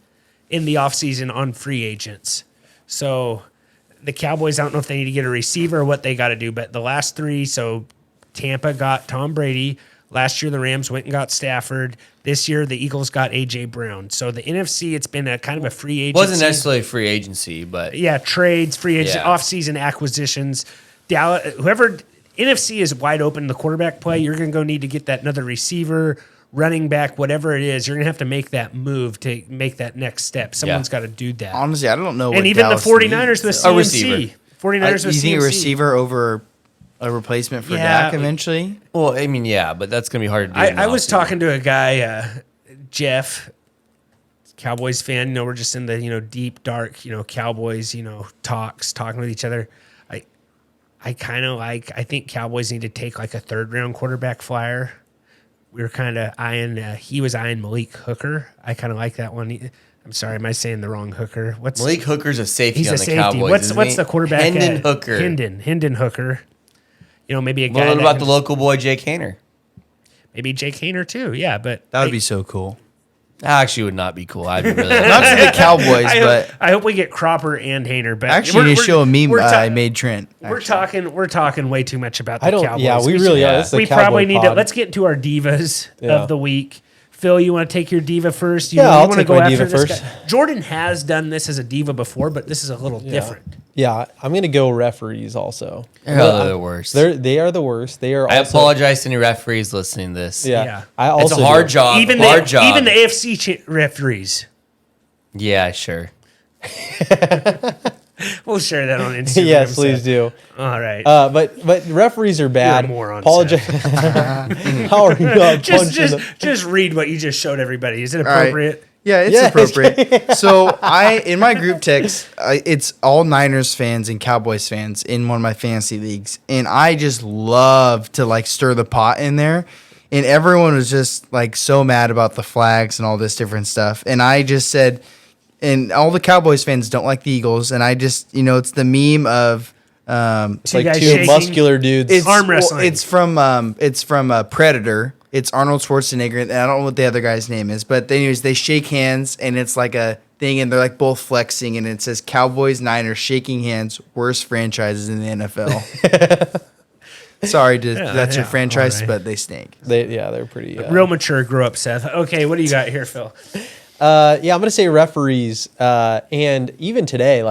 in the offseason on free agents. So the Cowboys, I don't know if they need to get a receiver or what they got to do, but the last three, so Tampa got Tom Brady. Last year, the Rams went and got Stafford. This year, the Eagles got A.J. Brown. So the NFC, it's been a kind of a free agency. Wasn't necessarily free agency, but... Yeah, trades, free agency, off-season acquisitions. NFC is wide open in the quarterback play. You're going to go need to get that another receiver, running back, whatever it is. You're going to have to make that move to make that next step. Someone's got to do that. Honestly, I don't know. And even Dallas the 49ers needs, with though. CMC. A receiver. 49ers with You think CMC. a receiver over a replacement for Dak eventually? Well, I mean, yeah, but that's going to be hard to do. I was talking to a guy, Jeff, Cowboys fan. We're just in the deep dark Cowboys talking with each other. I think Cowboys need to take like a third round quarterback flyer. We were kind of eyeing. He was eyeing Malik Hooker. I kind of like that one. I'm sorry, am I saying the wrong Hooker? Malik Hooker's a safety on the safety. Cowboys. What's the quarterback? Hendon Hooker. Hendon Hooker. Maybe a guy. What about the local boy Jake Haener? Maybe Jake Haener too. Yeah, but That would be so cool. That actually would not be cool. I'd be really Not to the Cowboys, but I hope we get Cropper and Haener. But actually, you need to show a meme I made Trent. We're talking way too much about the Cowboys. Yeah, we really are. We probably need to. Let's get into our divas of the week. Phil, you want to take your diva first? I'll want to take go my after diva this first. guy? Jordan has done this as a diva before, but this is a little different. Yeah, I'm gonna go referees also. they're the worst. They are the worst. They are. I also, apologize to any referees listening to this. Yeah. I also it's a hard job. Even hard job. Even the AFC referees. Yeah, sure. We'll share that on Instagram. Yes, please do. All right. But referees are bad. You're a moron, Apologize. How are you not punching just read what you just showed everybody. Is it right. appropriate? Yeah, it's appropriate. So in my group text, it's all Niners fans and Cowboys fans in one of my fantasy leagues, and I just love to stir the pot in there. And everyone was just so mad about the flags and all this different stuff. And I just said, and all the Cowboys fans don't like the Eagles, and I just it's the meme of it's like two muscular dudes. it's arm wrestling. Well, it's from Predator. It's Arnold Schwarzenegger, and I don't know what the other guy's name is, but anyways, they shake hands, and it's like a thing, and they're both flexing, and it says Cowboys, Niners shaking hands, worst franchises in the NFL. Sorry, that's your franchise, right. but they stink. They're pretty Real mature, grow up, Seth. Okay, what do you got here, Phil? I'm gonna say referees, and even today,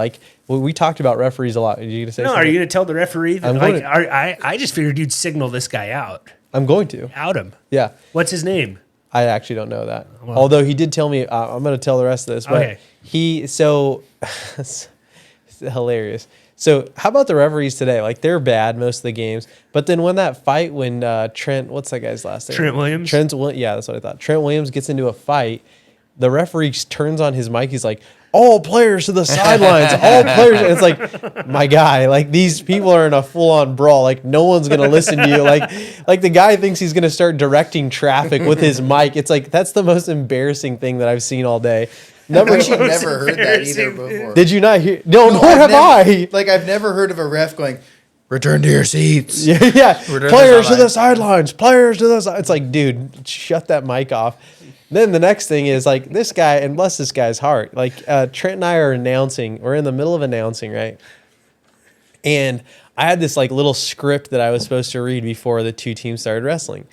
we talked about referees a lot. Are you gonna say? No, something? are you gonna tell the referee that? I'm going to- I just figured you'd signal this guy out. I'm going to. Out him. Yeah. What's his name? I actually don't know that. Although he did tell me, I'm going to tell the rest of this. But it's hilarious. So how about the referees today? They're bad most of the games. But then when that fight, when Trent, what's that guy's last name? Trent Williams? Yeah, that's what I thought. Trent Williams gets into a fight. The referee turns on his mic. He's like, all players to the sidelines, all players. And it's like, my guy, these people are in a full-on brawl. No one's going to listen to you. Like the guy thinks he's going to start directing traffic with his mic. It's that's the most embarrassing thing that I've seen all day. I've actually never heard that either before. Did you not hear? No, nor have I. I've never heard of a ref going, Return to your seats. Yeah. Return Players to the the sidelines. Players to the sidelines. It's like, dude, shut that mic off. Then the next thing is like this guy, and bless this guy's heart. Like Trent and I are announcing. We're in the middle of announcing, right? And I had this like little script that I was supposed to read before the two teams started wrestling.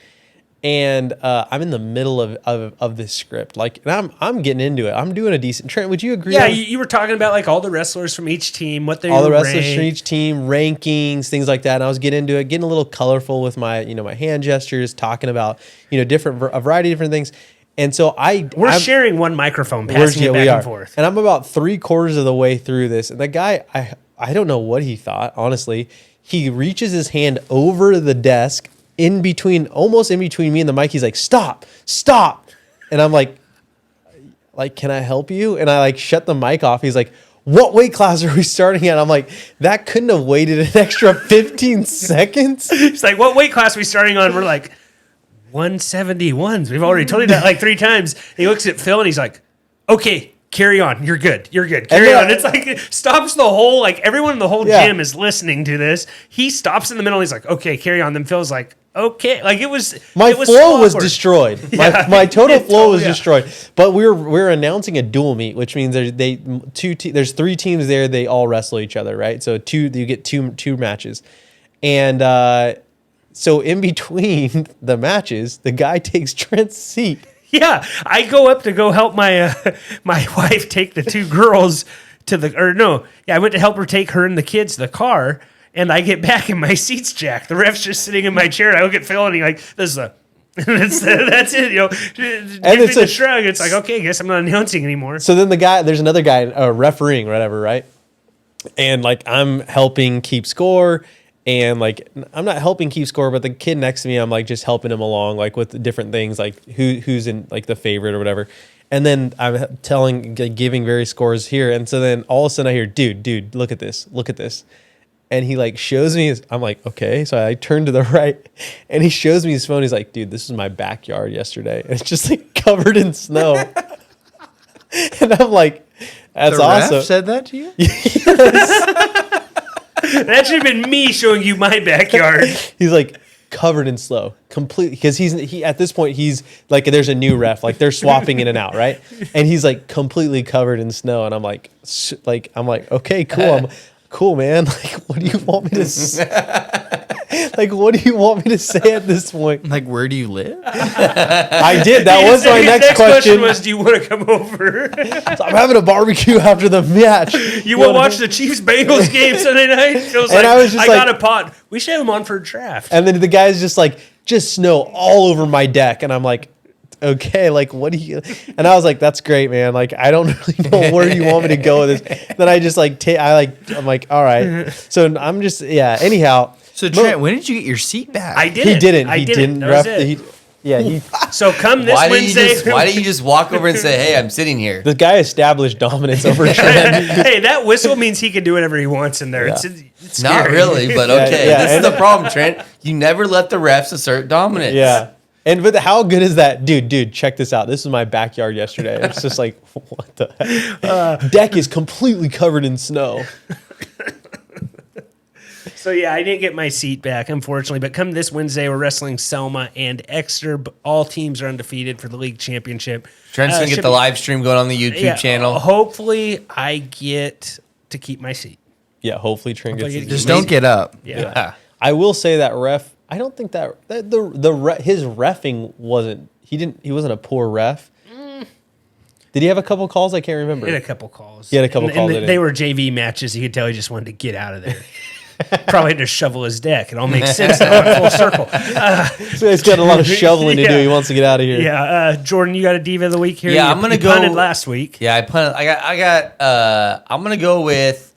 And I'm in the middle of this script, like, and I'm getting into it. I'm doing a decent. Trent, would you agree? Yeah, you were talking about like all the wrestlers from each team, what they all the were wrestlers ranked. from each team, rankings, things like that. And I was getting into it, getting a little colorful with my, my hand gestures, talking about, a variety of different things. And so We're sharing one microphone, passing it back and forth. And I'm about 3/4 of the way through this, and the guy, I don't know what he thought. Honestly, he reaches his hand over the desk. Almost in between me and the mic, he's like, stop. And I'm like, can I help you? And I like shut the mic off. He's like, what weight class are we starting at? I'm like, that couldn't have waited an extra 15 seconds. It's like, what weight class are we starting on? We're like, 171s. We've already told you that like 3 times. He looks at Phil and he's like, okay, carry on. You're good. Carry on. It's like, stops the whole, like everyone in the whole gym is listening to this. He stops in the middle. He's like, okay, carry on. Then Phil's like, okay. Like it was, my flow was awkward. destroyed. Yeah. My total flow was destroyed. But we're announcing a dual meet, which means there's 3 teams there. They all wrestle each other, right? So you get two matches. And, so in between the matches, the guy takes Trent's seat. Yeah, I go up to go help my my wife take the 2 girls I went to help her take her and the kids to the car, and I get back and my seat's jacked. The ref's just sitting in my chair, and I look at Phil and he's like, "This is that's it, And it's a shrug. It's like, okay, I guess I'm not announcing anymore. So then there's another guy refereeing, whatever, right? And like I'm helping keep score. And like I'm not helping keep score, but the kid next to me, I'm like just helping him along, like with the different things, like who's in like the favorite or whatever. And then I'm giving various scores here, and so then all of a sudden I hear, dude, look at this, and he like shows me I'm like, okay, so I turn to the right, and he shows me his phone. He's like, dude, this is my backyard yesterday, and it's just like covered in snow. And I'm like, that's the awesome. ref said that to you? That should have been me showing you my backyard. He's like covered in snow, completely, because he at this point he's like, there's a new ref, like they're swapping in and out, right? And he's like completely covered in snow, and I'm like, okay, cool, I'm cool, man. Like, what do you want me to say? Like, what do you want me to say at this point? Like, where do you live? I did. That was my next question. Was, do you want to come over? So I'm having a barbecue after the match. You want to watch the Chiefs-Bengals game Sunday night? I got a pot. We should have him on for a draft. And then the guy's just like, just snow all over my deck. And I'm like, okay, like, what do you... And I was like, that's great, man. Like, I don't really know where you want me to go with this. Then I just like, I'm like, all right. So I'm just, anyhow... So Trent, when did you get your seat back? I didn't. He didn't. He didn't. That was it. So come this Wednesday. Why didn't you just walk over and say, hey, I'm sitting here? The guy established dominance over Trent. Hey, that whistle means he can do whatever he wants in there. Yeah. It's Not scary. really, but okay. Yeah, This is the problem, Trent. You never let the refs assert dominance. Yeah. But how good is that? Dude, check this out. This is my backyard yesterday. It's just like, what the heck? Deck is completely covered in snow. So, yeah, I didn't get my seat back, unfortunately. But come this Wednesday, we're wrestling Selma and Exeter. All teams are undefeated for the league championship. Trent's going to get the live stream going on the YouTube channel. Hopefully, I get to keep my seat. Yeah, hopefully Trent gets it. Just don't get up. Yeah. I will say that ref, I don't think that his reffing wasn't, he wasn't a poor ref. Did he have a couple calls? I can't remember. He had a couple calls. He had a couple calls. And they were JV matches. You could tell he just wanted to get out of there. Probably had to shovel his deck. It all makes sense now in full circle. So he's got a lot of shoveling to do. He wants to get out of here. Yeah, Jordan, you got a diva of the week here. Yeah, I'm gonna you go. punted last week. Yeah, I punted. I'm gonna go with.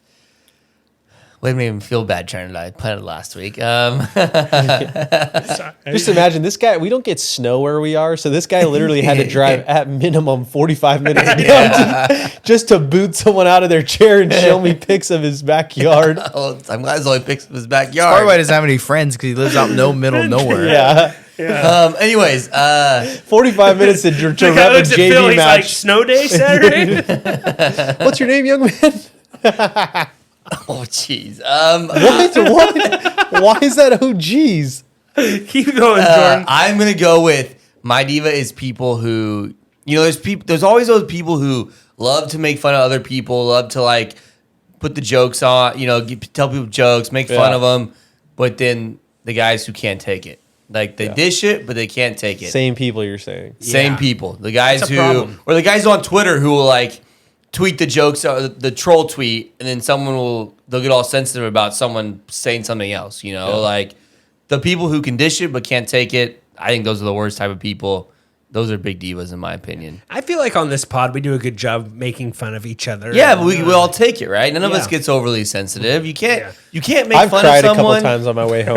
Wait, it made me feel bad trying to. I punted last week. Just imagine this guy. We don't get snow where we are, so this guy literally had to drive at minimum 45 minutes down just to boot someone out of their chair and show me pics of his backyard. Oh, I'm glad it's only pics of his backyard. Probably why he doesn't have any friends because he lives out no middle nowhere. Yeah. Anyways, 45 minutes to The rep guy a looks at Phil, JV he's like, match. snow day Saturday? What's your name, young man? Oh, jeez. What? Why is that? Oh, geez. Keep going, Jordan. I'm gonna go with my diva is people who there's always those people who love to make fun of other people, love to like put the jokes on, tell people jokes, make fun of them, but then the guys who can't take it, like they dish it, but they can't take it. Same people you're saying. Same people, the guys That's a problem. or the guys on Twitter who will like tweet the jokes, the troll tweet, and then they'll get all sensitive about someone saying something else. Like the people who can dish it but can't take it. I think those are the worst type of people. Those are big divas, in my opinion. I feel like on this pod, we do a good job making fun of each other. Yeah, but we all take it, right? None of us gets overly sensitive. You can't make I've fun cried of a couple someone. times on my way home.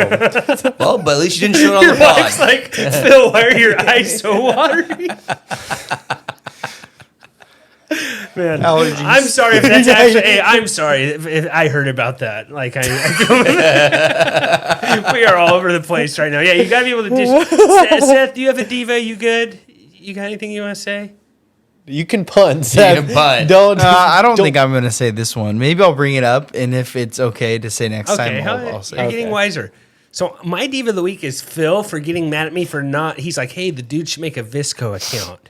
Well, but at least you didn't show it on Your the pod. wife's like, Phil, why are your eyes so watery? Man, I'm sorry if that's actually. Hey, I'm sorry if I heard about that. Like, we are all over the place right now. Yeah, you got to be able to dish. Seth, do you have a diva? You good? You got anything you want to say? You can punt, Seth. You can punt. Don't. I don't think I'm going to say this one. Maybe I'll bring it up, and if it's okay to say next time, I'll say You're it. getting wiser. So my diva of the week is Phil for getting mad at me for not. He's like, hey, the dude should make a Visco account.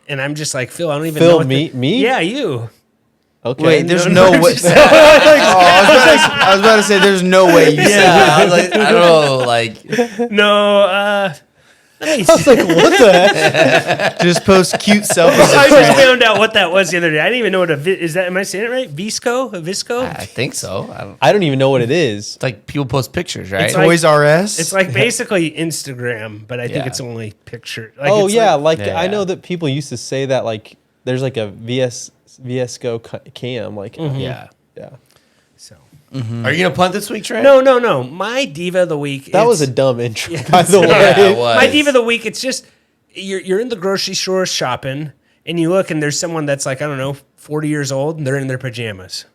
And I'm just like, Phil, I don't even know. Me? Yeah, you. Okay. Wait, there's no way. I was about to say, there's no way you said Yeah, I was like, I don't know, like No, I was like, what the heck? just post cute selfies. I just found out what that was the other day. I didn't even know what is that. Am I saying it right? Visco? A Visco? I think so. I don't even know what it is. It's like people post pictures, right? It's like- Toys R Us. It's like basically Instagram, but I think Yeah. it's only picture. Like, Oh it's yeah, like, I know that people used to say that like there's like a VSCO cam like Yeah. yeah. so. Are you gonna punt this week, Trent? No. My diva of the week. That was a it's- dumb intro, by the way. Yeah, it was. My diva of the week. It's just you're in the grocery store shopping, and you look, and there's someone that's like, I don't know, 40 years old, and they're in their pajamas.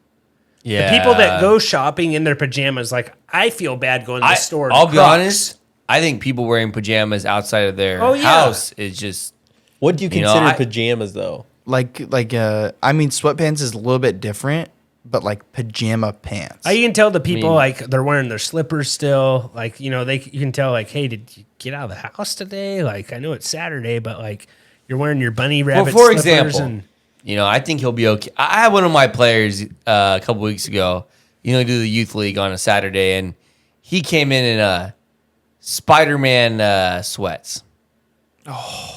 Yeah. The people that go shopping in their pajamas, like, I feel bad going to the store. in I'll be Crocs. honest. I think people wearing pajamas outside of their Oh, yeah. house is just. What do you You know, consider I- pajamas though? I mean, sweatpants is a little bit different, but like pajama pants. You can tell the people mean- like they're wearing their slippers still. Like, you can tell like, hey, did you get out of the house today? Like, I know it's Saturday, but like you're wearing your bunny rabbit. Well, for slippers example, and, I think he'll be okay. I had one of my players a couple weeks ago. Do the youth league on a Saturday, and he came in Spider-Man sweats. Oh.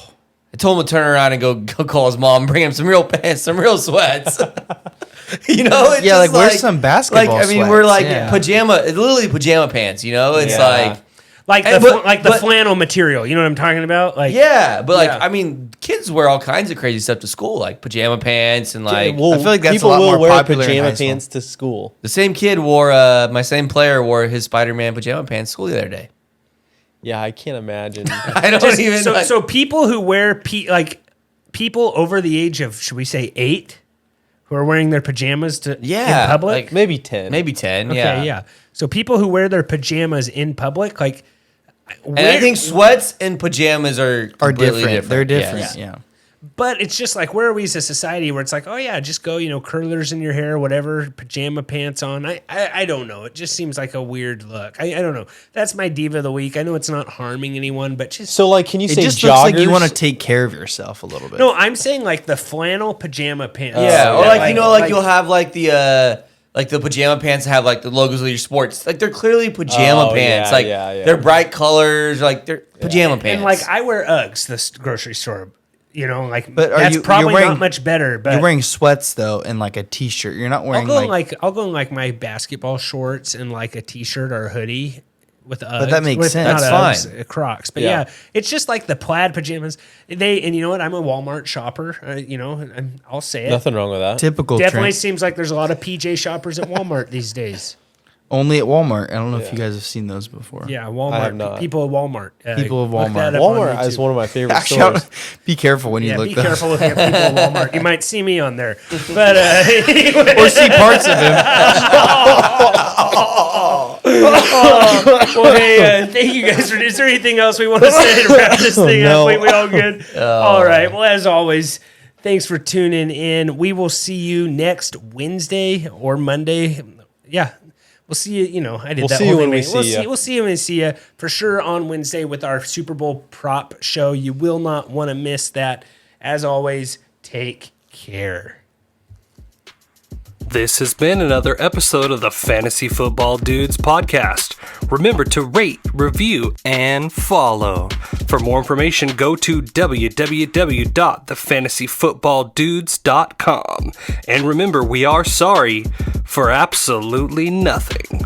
I told him to turn around and go call his mom and bring him some real pants, some real sweats. It's Yeah, just like, wear some basketball we're sweats, like yeah. it's literally pajama pants, It's Yeah. like And- the but- flannel material. You know what I'm talking about? Like, yeah, but Yeah. kids wear all kinds of crazy stuff to school, like pajama pants and like well, I feel like that's people a lot will more wear popular in pajama high school. pants to school. the same kid my same player wore his Spider-Man pajama pants to school the other day. Yeah, I can't imagine. I don't Just- even so people who wear people over the age of, should we say 8, who are wearing their pajamas in public. like Maybe 10. maybe 10, Okay, yeah. So people who wear their pajamas in public, like, And I think sweats and pajamas are are completely different. They're different. Yes. Yeah. but it's just like, where are we as a society where it's like, oh yeah, just go, curlers in your hair, whatever, pajama pants on. I don't know. It just seems like a weird look. I don't know. That's my diva of the week. I know it's not harming anyone, but just So like, can you It say just joggers? looks like you want to take care of yourself a little bit. no. I'm saying like the flannel pajama pants. Yeah, or Yeah, like you'll have like the pajama pants that have like the logos of your sports. Like they're clearly pajama Oh, pants. yeah, Like yeah. they're bright colors, like they're pajama pants. And like I wear Uggs this grocery store. But are that's you- probably you're wearing- not much better. But You're wearing sweats though, and like a t-shirt. You're not wearing I'll go in like my basketball shorts and like a t-shirt or a hoodie with Uggs. that makes with, sense. not That's Uggs, fine. Crocs. But Yeah. yeah, it's just like the plaid pajamas. And you know what? I'm a Walmart shopper. I'll say it. Nothing wrong with that. typical Definitely trend. seems like there's a lot of PJ shoppers at Walmart these days. Only at Walmart. I don't know if you guys have seen those before. Yeah, I Walmart. have not. People at Walmart. People at look that Walmart. up on Walmart is YouTube. one of my favorite Actually, stores. be careful when you Yeah, look. be those. careful looking at people at Walmart. You might see me on there. But anyway. or see parts of him. Well, hey, thank you guys. Is there anything else we want to say to wrap this thing No. up? We all good? All right. Well, as always, Thanks for tuning in. We will see you next Wednesday or Monday. Yeah. We'll see you. You know, I did We'll that see whole you when thing. we see ya. We'll see you when we see you for sure on Wednesday with our Super Bowl prop show. You will not want to miss that. As always, take care. This has been another episode of the Fantasy Football Dudes podcast. Remember to rate, review, and follow. For more information, go to www.thefantasyfootballdudes.com. And remember, we are sorry for absolutely nothing.